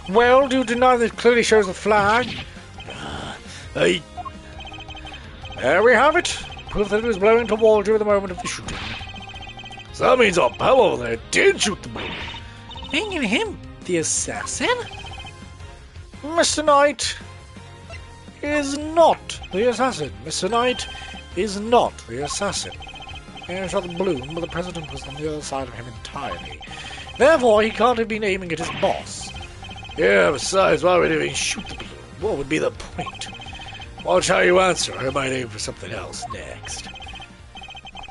Well, do you deny that clearly shows the flag? There we have it. Proof that it was blowing towards you at the moment of the shooting. So that means our pal over there did shoot the balloon. Thinking him, the assassin? Mr. Knight is not the assassin. Mr. Knight is not the assassin. He shot the balloon, but the president was on the other side of him entirely. Therefore, he can't have been aiming at his boss. Yeah, besides, why would he even shoot the balloon? What would be the point? Watch how you answer. I might aim for something else next.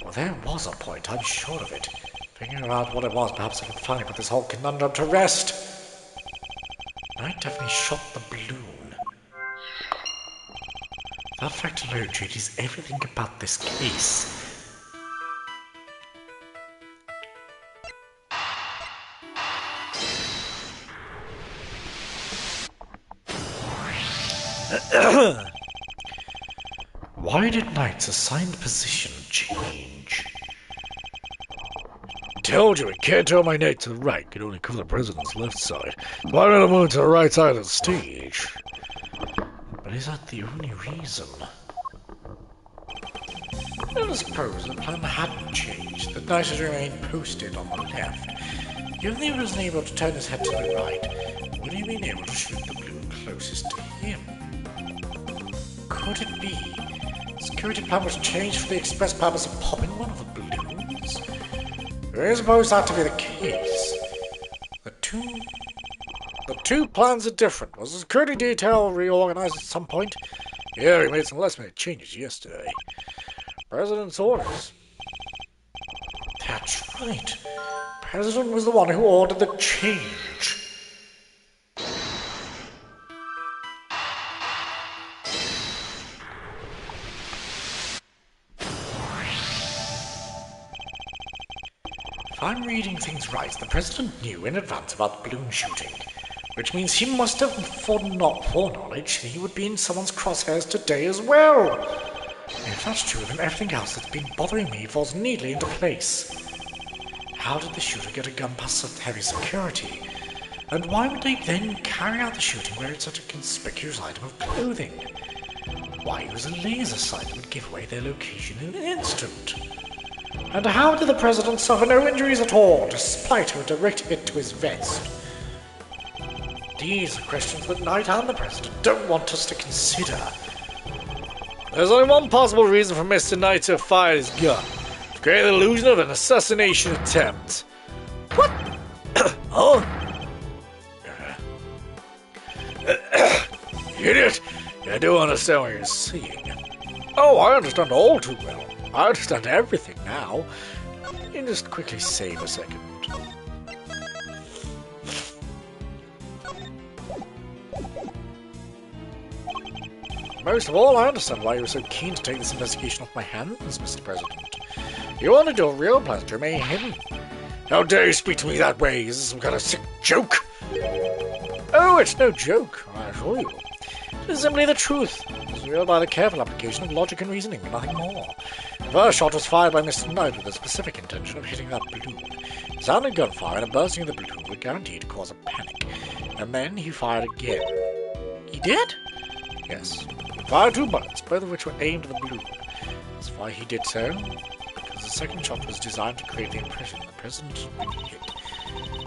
Well, there was a point, I'm sure of it. Figuring out what it was, perhaps I can finally put this whole conundrum to rest. Knight definitely shot the balloon. That fact alone changes everything about this case. Why did Knight's assigned position change? Told you, it can't tell my knight to the right, can only cover the president's left side. Why not move to the right side of the stage? But is that the only reason? Let us suppose the plan hadn't changed, that Knight had remained posted on the left. If he was able to turn his head to the right, would he have been able to shoot the balloon closest to him? Could it be the security plan was changed for the express purpose of popping one of the balloons? I suppose that to be the case. The two plans are different. Was the security detail reorganized at some point? Yeah, he made some last-minute changes yesterday. President's orders. That's right. President was the one who ordered the change. If I'm reading things right, the president knew in advance about the balloon shooting, which means he must have foreknowledge that he would be in someone's crosshairs today as well. If that's true, then everything else that's been bothering me falls neatly into place. How did the shooter get a gun past such heavy security? And why would they then carry out the shooting wearing such a conspicuous item of clothing? Why use a laser sight that would give away their location in an instant? And how did the president suffer no injuries at all, despite her directing it to his vest? These are questions that Knight and the president don't want us to consider. There's only one possible reason for Mr. Knight to have fired his gun. To create the illusion of an assassination attempt. What? Oh? Idiot! I do understand what you're saying. Oh, I understand all too well. I understand everything now. You can just quickly save a second. Most of all, I understand why you were so keen to take this investigation off my hands, Mr. President. You wanted your real plans to remain hidden. How dare you speak to me that way? Is this some kind of sick joke? No, it's no joke, I assure you. It is simply the truth, as revealed by the careful application of logic and reasoning, nothing more. The first shot was fired by Mr. Knight with the specific intention of hitting that balloon. The sound of gunfire and a bursting of the balloon were guaranteed to cause a panic, and then he fired again. He did? Yes. He fired 2 bullets, both of which were aimed at the balloon. That's why he did so, because the second shot was designed to create the impression the president had been hit.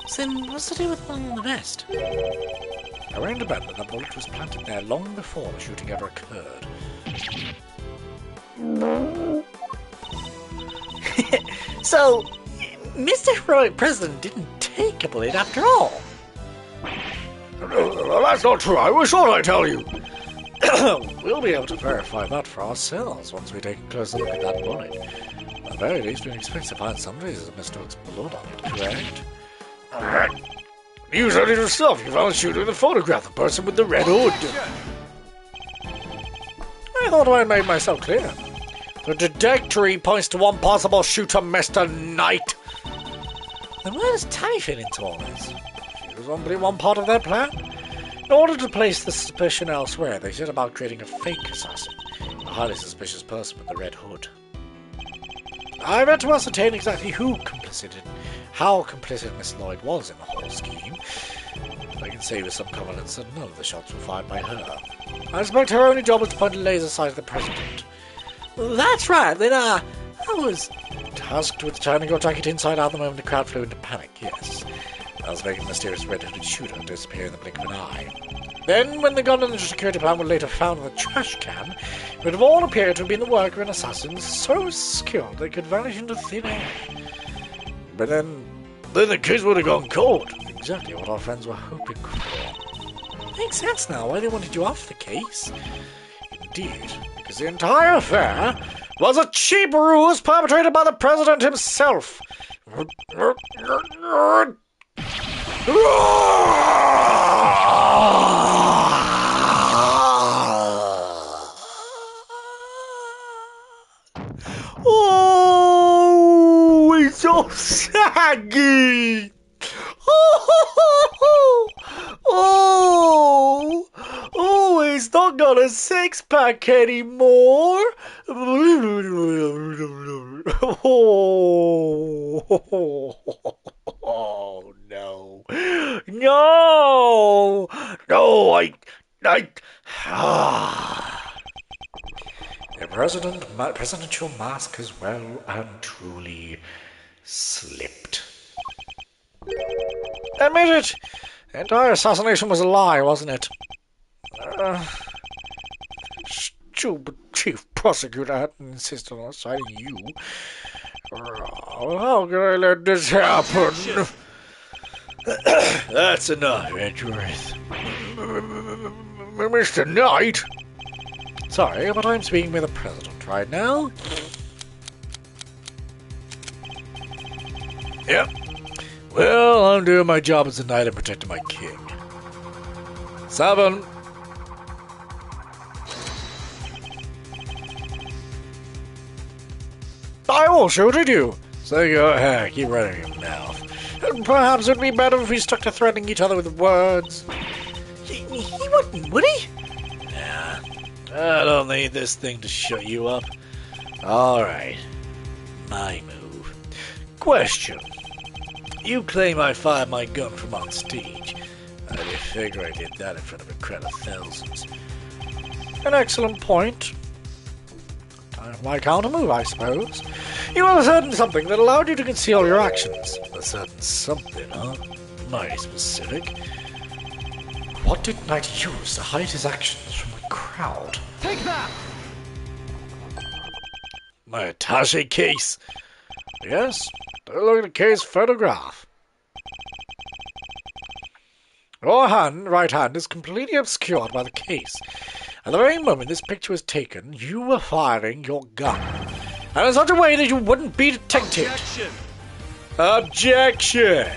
So then what's to do with one on the vest? I ran to bed that the bullet was planted there long before the shooting ever occurred. So, Mr. Heroic President didn't take a bullet after all. That's not true, I was sure I'd tell you. We'll be able to verify that for ourselves once we take a closer look at that bullet. At the very least, we expect to find some traces of Mr. Hook's blood on it, correct? You said it yourself. You found the shooter in the photograph, the person with the red hood. I thought I had made myself clear. The trajectory points to one possible shooter, Mr. Knight. Then where does Tammy fit into all this? She was only one part of their plan. In order to place the suspicion elsewhere, they set about creating a fake assassin, a highly suspicious person with the red hood. I've had to ascertain exactly who complicit in how complicit Miss Lloyd was in the whole scheme. I can say with some confidence that none of the shots were fired by her. I suspect her only job was to point a laser sight at the president. Well, that's right, then I was tasked with turning your jacket inside out the moment the crowd flew into panic, yes. I was making the mysterious red-hooded shooter disappear in the blink of an eye. Then, when the gun and the security plan were later found in the trash can, it would have all appeared to have been the work of an assassin so skilled they could vanish into thin air. But then the case would have gone cold. Exactly what our friends were hoping for. Makes sense now why they wanted you off the case. Indeed, because the entire affair was a cheap ruse perpetrated by the president himself. Oh, it's so saggy. Oh, he's not got a six-pack anymore. Oh, no. No, The presidential mask has well and truly slipped. Admit it! The entire assassination was a lie, wasn't it? Stupid chief prosecutor hadn't insisted on citing you. How can I let this happen? That's enough, Edgeworth. Mr. Knight? Sorry, but I'm speaking with the president right now. Yep. Well, I'm doing my job as a knight and protecting my king. 7. I will shoot at you. So go ahead, keep running your mouth. And perhaps it'd be better if we stuck to threatening each other with words. He wouldn't, would he? Nah, I don't need this thing to shut you up. Alright. My move. Question. You claim I fired my gun from on stage. I figure I did that in front of a crowd of thousands. An excellent point. Time for my counter move, I suppose. You had a certain something that allowed you to conceal your actions. A certain something, huh? Mighty specific. What did Knight use to hide his actions from the crowd? Take that! My attaché case. Yes, take a look at the case photograph. Your right hand is completely obscured by the case. At the very moment this picture was taken, you were firing your gun. And in such a way that you wouldn't be detected. Objection! Objection!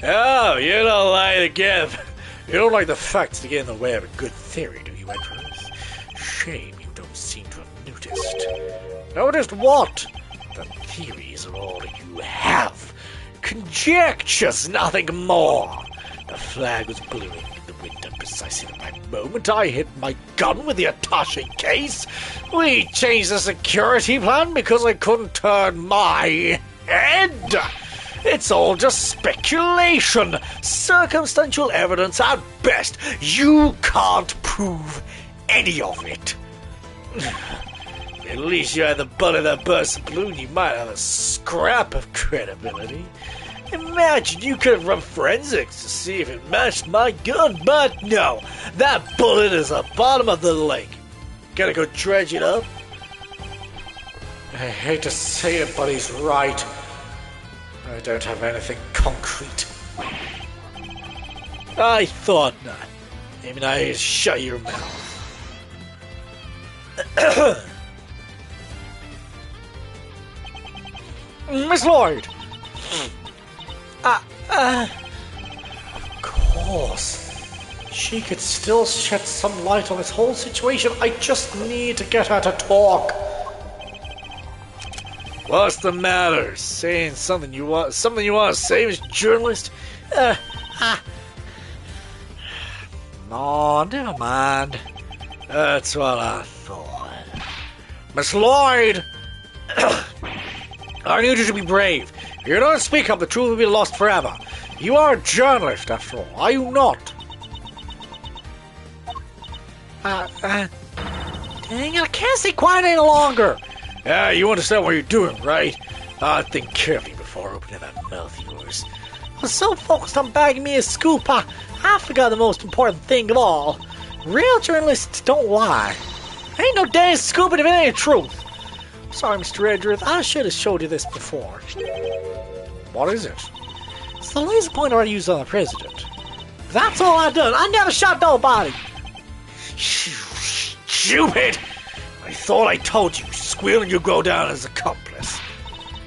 Oh, you don't like to give. You don't like the facts to get in the way of a good theory, do you, Edgeworth? Shame you don't seem to have noticed. Noticed what? The theories are all you have. Conjectures, nothing more. The flag was blowing in the wind at precisely the right moment I hit my gun with the attaché case. We changed the security plan because I couldn't turn my head. It's all just speculation, circumstantial evidence at best. You can't prove any of it. At least you had the bullet that burst the balloon, you might have a scrap of credibility. Imagine you could have run forensics to see if it matched my gun, but no, that bullet is at the bottom of the lake. Gotta go dredge it up? I hate to say it, but he's right. I don't have anything concrete. I thought not. Maybe now you shut your mouth. Miss Lloyd! Of course. She could still shed some light on this whole situation. I just need to get her to talk. What's the matter? Saying something you want to say, Miss Journalist? No, never mind. That's what I thought. Miss Lloyd! I need you to be brave. If you don't speak up, the truth will be lost forever. You are a journalist, after all, are you not? Dang it, I can't stay quiet any longer. Yeah, you understand what you're doing, right? Think carefully before opening that mouth of yours. I was so focused on bagging me a scoop, I forgot the most important thing of all. Real journalists don't lie. Ain't no dang scooping if it ain't the truth. Sorry, Mr. Edgeworth, I should have showed you this before. What is it? It's the laser pointer I used on the president. That's all I done. I never shot nobody. You stupid! I thought I told you. Squealing you go down as accomplice.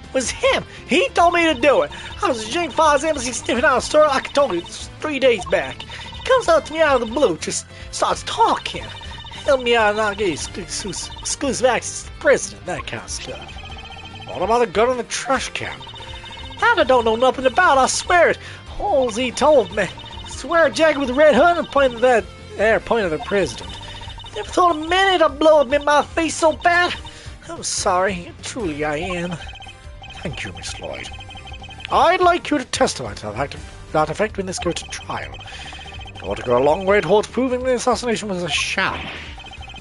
It was him. He told me to do it. I was at Jane Fowler's embassy sniffing out a story like I told you 3 days back. He comes up to me out of the blue, just starts talking. Help me out and I'll get you exclusive access to the president, that kind of stuff. What about the gun in the trash can? That I don't know nothing about, I swear it. All he told me. I swear a jacket with a red hood and pointed at the president. Never thought a minute I'd blow up in my face so bad. I'm sorry, truly I am. Thank you, Miss Lloyd. I'd like you to testify to that effect when this goes to trial. You ought to go a long way towards proving the assassination was a sham.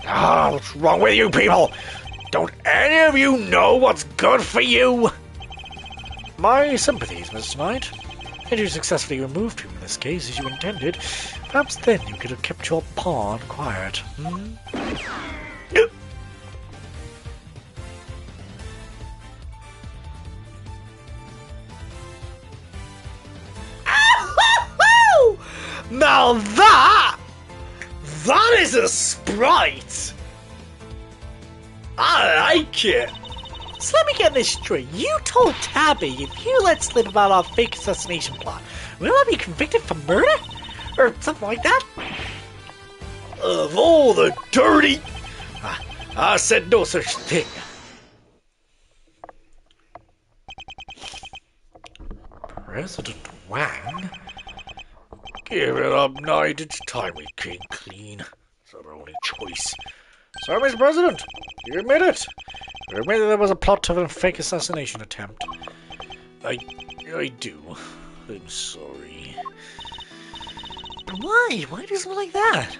What's wrong with you people? Don't any of you know what's good for you? My sympathies, Mr. Knight. Had you successfully removed him in this case as you intended, perhaps then you could have kept your pawn quiet. Now that is a sprite! I like it! So let me get this straight. You told Tabby if you let slip about our fake assassination plot, will I be convicted for murder? Or something like that? Of all the dirty... I said no such thing. President Wang? Give it up, Knight. It's time we came clean. It's our only choice. So, Mr. President, you admit it. You admit that there was a plot to a fake assassination attempt. I do. I'm sorry. But why? Why do something like that?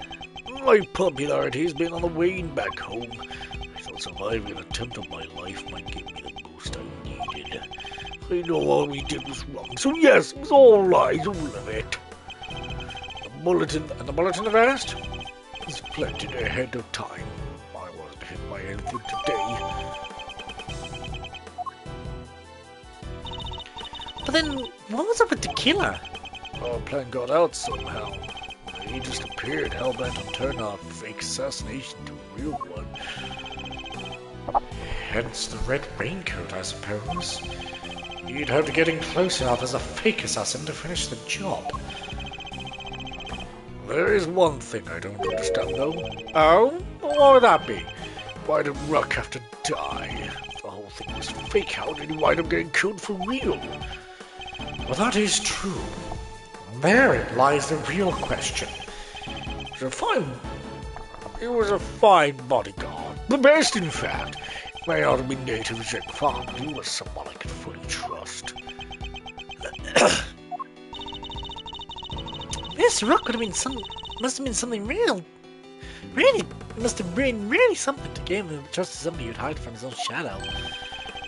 My popularity has been on the wane back home. I thought surviving an attempt on my life might give me the boost I needed. I know all we did was wrong, so yes, it was all lies, all of it. The bulletin of arrest was planted ahead of time. I wasn't hit by anything today. But then, what was up with the killer? Our plan got out somehow. He just appeared, hell-bent on turning our fake assassination to a real one. Hence the red raincoat, I suppose. You'd have to get in close enough as a fake assassin to finish the job. There is one thing I don't understand, though. Oh? What would that be? Why did Ruck have to die? If the whole thing was fake, how did he wind up getting killed for real? Well, that is true. Therein lies the real question. He was a fine bodyguard. The best, in fact. May not have been native as yet far, but he was someone I could fully trust. This rook must have been something real. Really, it must have been really something to gain the trust of somebody who'd hide from his own shadow.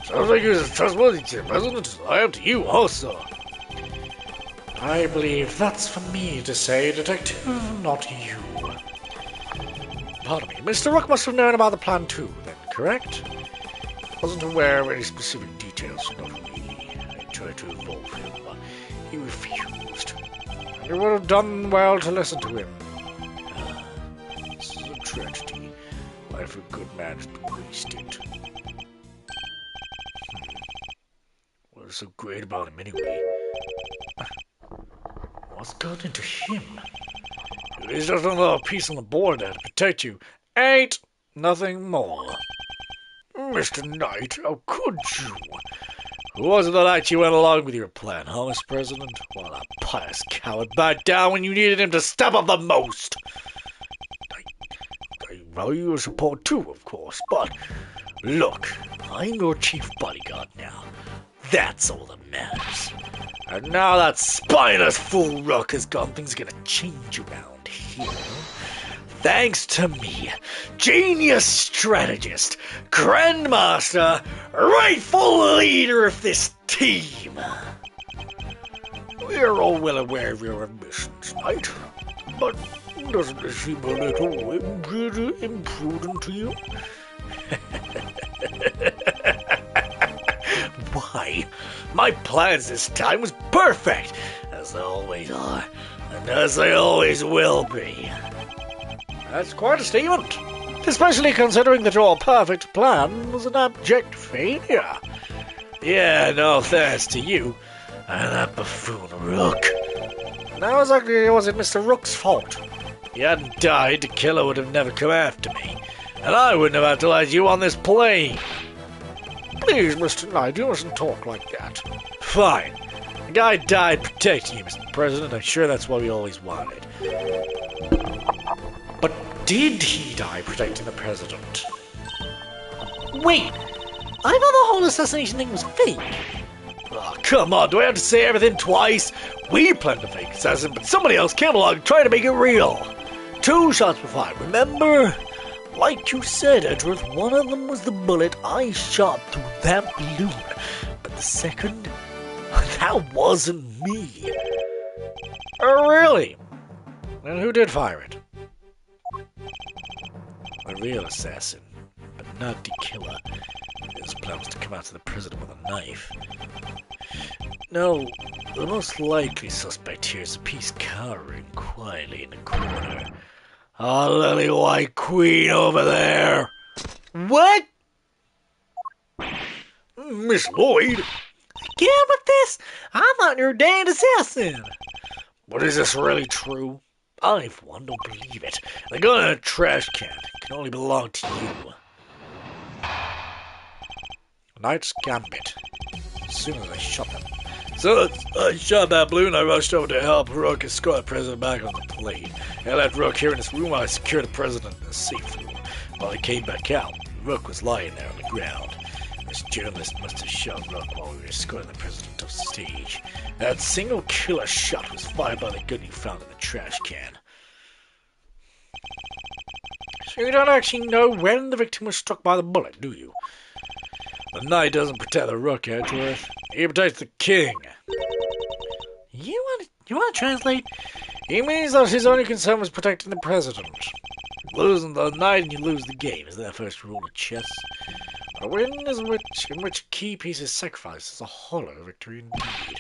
Sounds like he was trustworthy, Mr. President. I am to you also. I believe that's for me to say, Detective, not you. Pardon me, Mr. Rook must have known about the plan too, then, correct? Wasn't aware of any specific details, not really. I tried to involve him, but he refused. You would have done well to listen to him. This is a tragedy. Life of a good man has been wasted. What's so great about him anyway? What's got into him? He's just another piece on the board there to protect you. Ain't nothing more. Mr. Knight, how could you? Who was it that actually went along with your plan, huh, Mr. President? What a pious coward backed down when you needed him to step up the most. I value your support too, of course, but look, I'm your chief bodyguard now. That's all that matters. And now that spineless fool Rook has gone, things are gonna change around here. Thanks to me, genius strategist, grandmaster, rightful leader of this team. We're all well aware of your ambitions, Knight, but doesn't this seem a little imprudent to you? Why? My plans this time was perfect, as they always are, and as they always will be. That's quite a statement, especially considering that your perfect plan was an abject failure. Yeah, no thanks to you, and that buffoon Rook. Now exactly was it Mr. Rook's fault? If he hadn't died, the killer would have never come after me, and I wouldn't have had to let you on this plane. Please, Mr. Knight, you mustn't talk like that. Fine. The guy died protecting you, Mr. President. I'm sure that's what we always wanted. But did he die protecting the President? Wait, I thought the whole assassination thing was fake. Oh, come on, do I have to say everything twice? We planned a fake assassin, but somebody else came along and tried to make it real. 2 shots were fired, remember? Like you said, Edgeworth, one of them was the bullet I shot through that balloon. But the second, that wasn't me. Oh, really? And who did fire it? A real assassin, but not the killer. His plan was to come out to the president with a knife. No, the most likely suspect here is a piece cowering quietly in the corner. Our lily white queen over there. What? Miss Lloyd? Again with this? I thought you were a damned assassin. But is this really true? I, for one, don't believe it. The gun in a trash can can only belong to you. Knight's Gambit. As soon as I shot them. So I shot that balloon, I rushed over to help Rook escort the president back on the plane. I left Rook here in this room while I secured the president in a safe room. While I came back out, Rook was lying there on the ground. This journalist must have shot Rook while we were escorting the president off stage. That single killer shot was fired by the gun you found in the trash can. So you don't actually know when the victim was struck by the bullet, do you? The knight doesn't protect the Rook, Edgeworth. He protects the king. You want to translate? He means that his only concern was protecting the president. Losing the knight and you lose the game is their first rule of chess. A win is in which key piece is sacrificed is a hollow victory indeed.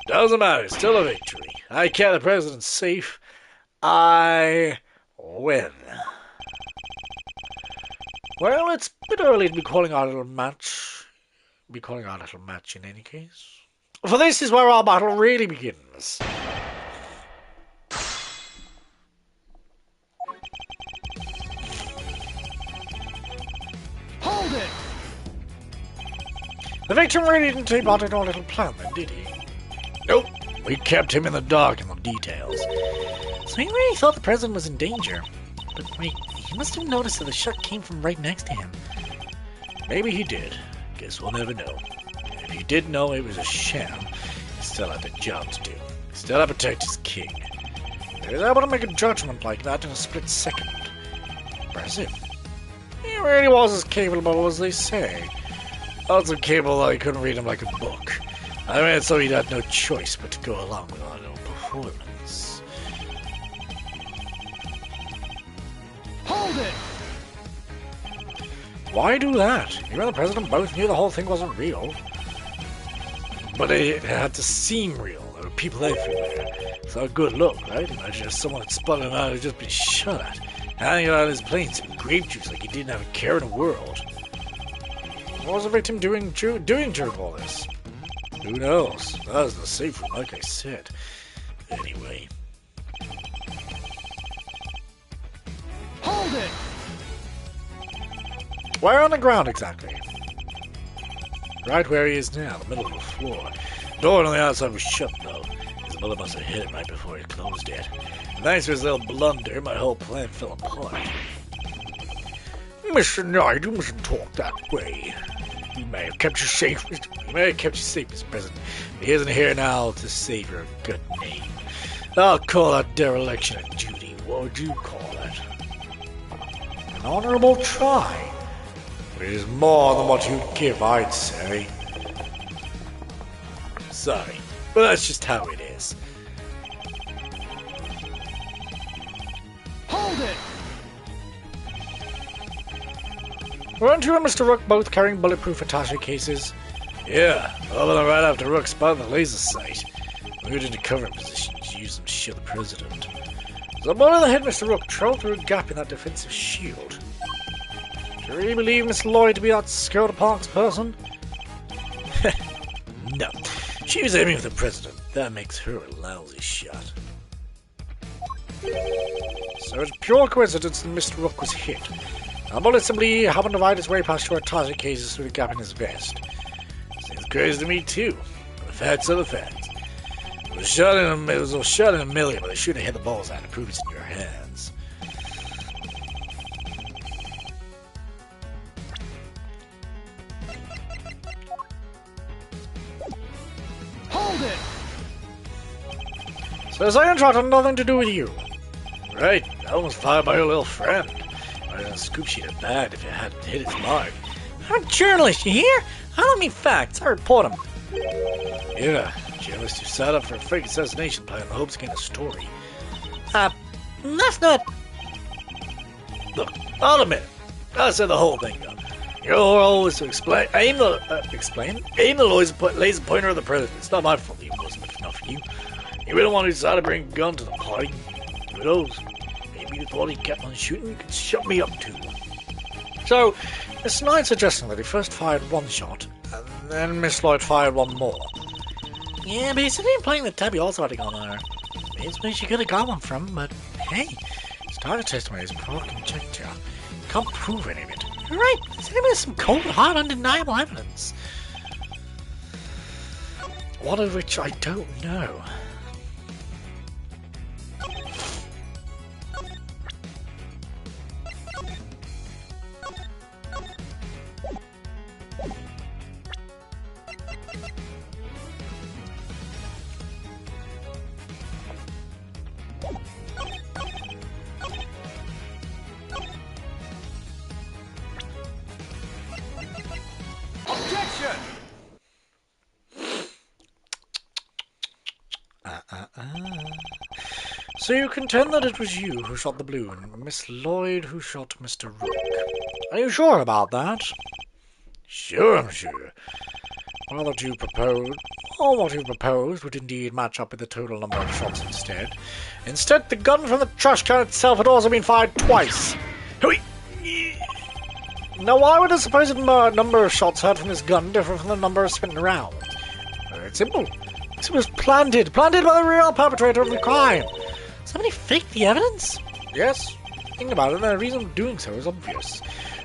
Doesn't matter, it's still a victory. I kept the president safe. I win. Well, it's a bit early to be calling our little match. In any case. For this is where our battle really begins. Hold it! The victim really didn't take part in our little plan then, did he? Nope. We kept him in the dark on the details. So he really thought the president was in danger. But wait, he must have noticed that the shot came from right next to him. Maybe he did. Guess we'll never know. If he did know it was a sham, he still had a job to do. He still had to protect his king. He was able to make a judgment like that in a split second. Impressive. He really was as capable as they say. Not so capable that he couldn't read him like a book. I made it so he'd had no choice but to go along with our little performance. Hold it! Why do that? You and the president both knew the whole thing wasn't real. But it had to seem real. There were people everywhere. It's not a good look, right? Imagine if someone had spotted him out and just been shot at. Hanging out on his plane sipping grape juice like he didn't have a care in the world. What was the victim doing during all this? Who knows? That was the safe room, like I said. Anyway. Hold it! Where on the ground exactly? Right where he is now, the middle of the floor. The door on the outside was shut though. His bullet must have hit him right before he closed it. Thanks to his little blunder, my whole plan fell apart. Mr. Knight, you mustn't talk that way. He may have kept you safe, Mr. President. But he isn't here now to save your good name. I'll call that dereliction of duty. What would you call it? An honorable try. Which is more than what you'd give, I'd say. Sorry, but that's just how it is. Hold it! Weren't you and Mr. Rook both carrying bulletproof attaché cases? Yeah, over the right after Rook spotted the laser sight. We moved into covering position to use them to shield the president. So the bullet that hit Mr. Rook trailed through a gap in that defensive shield. Do you really believe Miss Lloyd to be that Scarlet Parks person? No. She was aiming for the president. That makes her a lousy shot. So it's pure coincidence that Mr. Rook was hit. The bullet simply happened to find its way past your attaché cases through the gap in his vest. Seems crazy to me too. But the facts are the facts. It was shot in a million, but they should have hit the balls out to prove it's in your hands. Hold it! So Zion Trot had nothing to do with you. Right, that one was fired by your little friend. I'd have scoop sheet it bad if it hadn't hit its mark. I'm a journalist, you hear? I don't mean facts, I report them. Yeah, journalist who set up for a fake assassination plan in the hopes to get a story. That's not... Look, I'll admit it. I said the whole thing, though. Your role was to aim the laser pointer at the president. It's not my fault he wasn't enough for you. You were the one who decided to bring a gun to the party. Who knows? Maybe you thought he kept on shooting, you could shut me up too. So, Miss Knight suggesting that he first fired one shot, and then Miss Lloyd fired one more. Yeah, but he said he was playing the tab he also had a gun on her. It's where she could have got one from, but hey, His target testimony is pure conjecture. You can't prove any of it. you're right. He said it was some cold, hard, undeniable evidence. One of which I don't know. Objection! So you contend that it was you who shot the balloon, and Miss Lloyd who shot Mr. Rook. Are you sure about that? Sure, I'm sure. All what you proposed would indeed match up with the total number of shots instead. Instead, the gun from the trash can itself had also been fired twice. Hui! Now, why would the supposed number of shots heard from this gun differ from the number of spent rounds? It's simple. It was planted by the real perpetrator of the crime. Somebody faked the evidence? Yes. Think about it, the reason of doing so is obvious.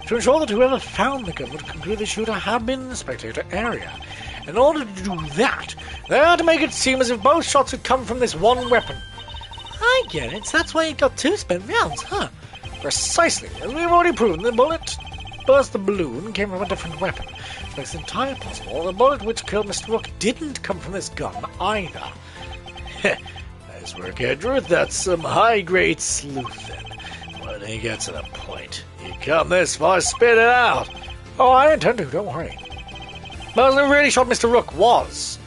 To ensure that whoever found the gun would conclude the shooter had been in the spectator area. In order to do that, they had to make it seem as if both shots had come from this one weapon. I get it. So that's why you got 2 spent rounds, huh? Precisely, and we've already proven the bullet burst the balloon came from a different weapon. It makes it entirely possible the bullet which killed Mr. Rook didn't come from this gun either. Nice work, Edward. That's some high-grade sleuthing. When he gets to the point, you come this far, spit it out. Oh, I intend to, don't worry. The person who really shot Mr. Rook was...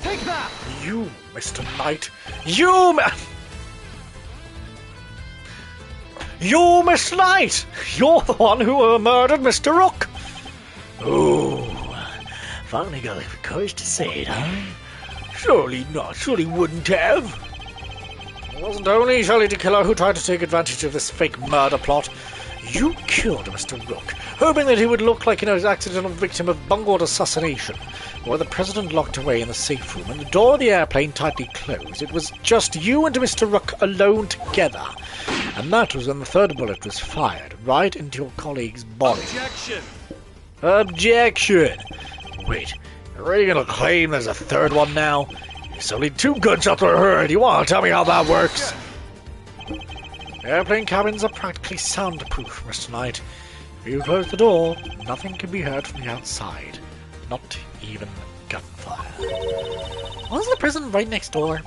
Take that! You, Mr. Knight. You, You, Miss Knight! You're the one who murdered Mr. Rook! Oh, finally got the courage to say it, huh? Surely not. Surely wouldn't have. It wasn't only Shelley the killer who tried to take advantage of this fake murder plot. You killed Mr. Rook, hoping that he would look like an accidental victim of bungled assassination. While the president locked away in the safe room and the door of the airplane tightly closed, it was just you and Mr. Rook alone together. And that was when the third bullet was fired, right into your colleague's body. Objection! Objection! Wait, you're really gonna claim there's a third one now? It's only 2 gunshots were heard. You wanna tell me how that works? Airplane cabins are practically soundproof, Mr. Knight. If you close the door, nothing can be heard from the outside. Not even gunfire. Wasn't the president right next door?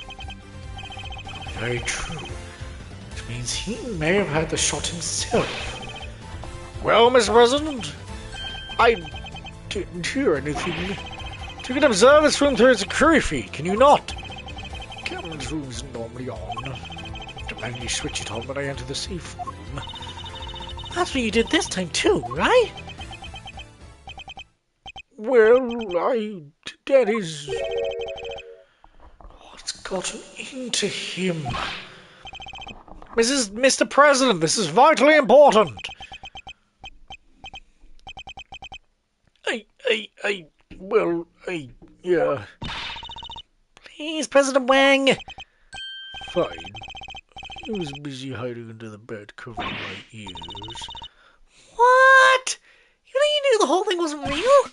Very true. Which means he may have had the shot himself. Well, Mr. President, I didn't hear anything. You can observe this room through a security feed, can you not? Cabin's room's normally on. To manually switch it on when I enter the safe room. That's what you did this time too, right? Well, that is... What's gotten into him? Mr. President, this is vitally important. Yeah. Please, President Wang. Fine. He was busy hiding under the bed covering my ears. What? You knew the whole thing wasn't real?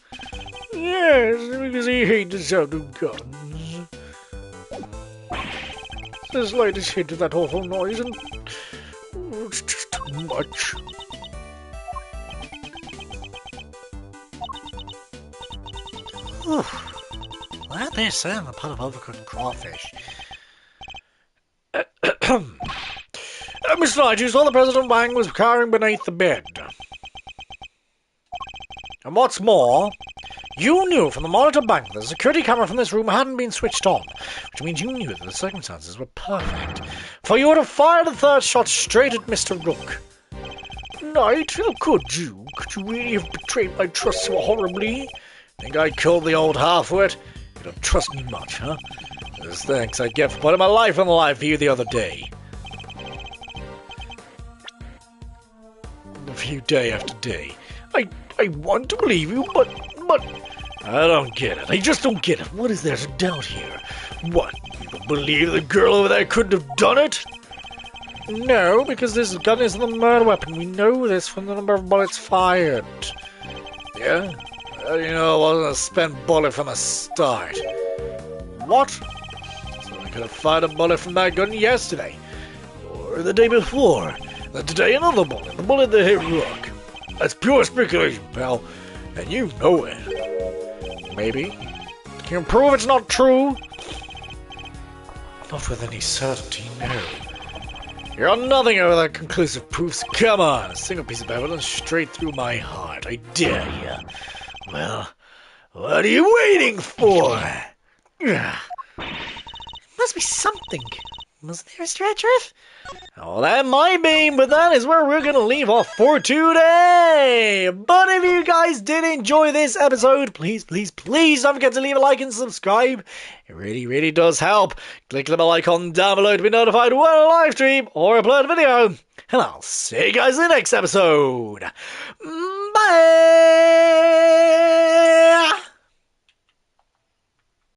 Yes, because he hates the sound of guns. The slightest hint of that awful noise and... it's just too much. That there sound a pot of overcooked crawfish. Mr. Knight, you saw the President Wang was cowering beneath the bed. And what's more, you knew from the monitor bank that the security camera from this room hadn't been switched on, which means you knew that the circumstances were perfect, for you would have fired the third shot straight at Mr. Rook. Knight, how could you? Could you really have betrayed my trust so horribly? Think I killed the old half-wit? You don't trust me much, huh? As thanks I get for putting my life on the line for you the other day. For you day after day. I want to believe you, but... I don't get it. I just don't get it. What is there to doubt here? What? You don't believe the girl over there couldn't have done it? No, because this gun isn't a murder weapon. We know this from the number of bullets fired. Yeah? How do you know it wasn't a spent bullet from the start? What? So I could have fired a bullet from that gun yesterday. Or the day before. Then today another bullet. The bullet that hit Rook. That's pure speculation, pal. And you know it. Maybe. Can you prove it's not true? Not with any certainty, no. You're nothing over that conclusive proofs. Come on, a single piece of evidence straight through my heart. I dare you. Well, what are you waiting for? Must be something. Was there a stretcher? Oh, that might be, but that is where we're going to leave off for today. But if you guys did enjoy this episode, please don't forget to leave a like and subscribe. It really, really does help. Click the bell icon down below to be notified when I live stream or upload a video. And I'll see you guys in the next episode. Bye!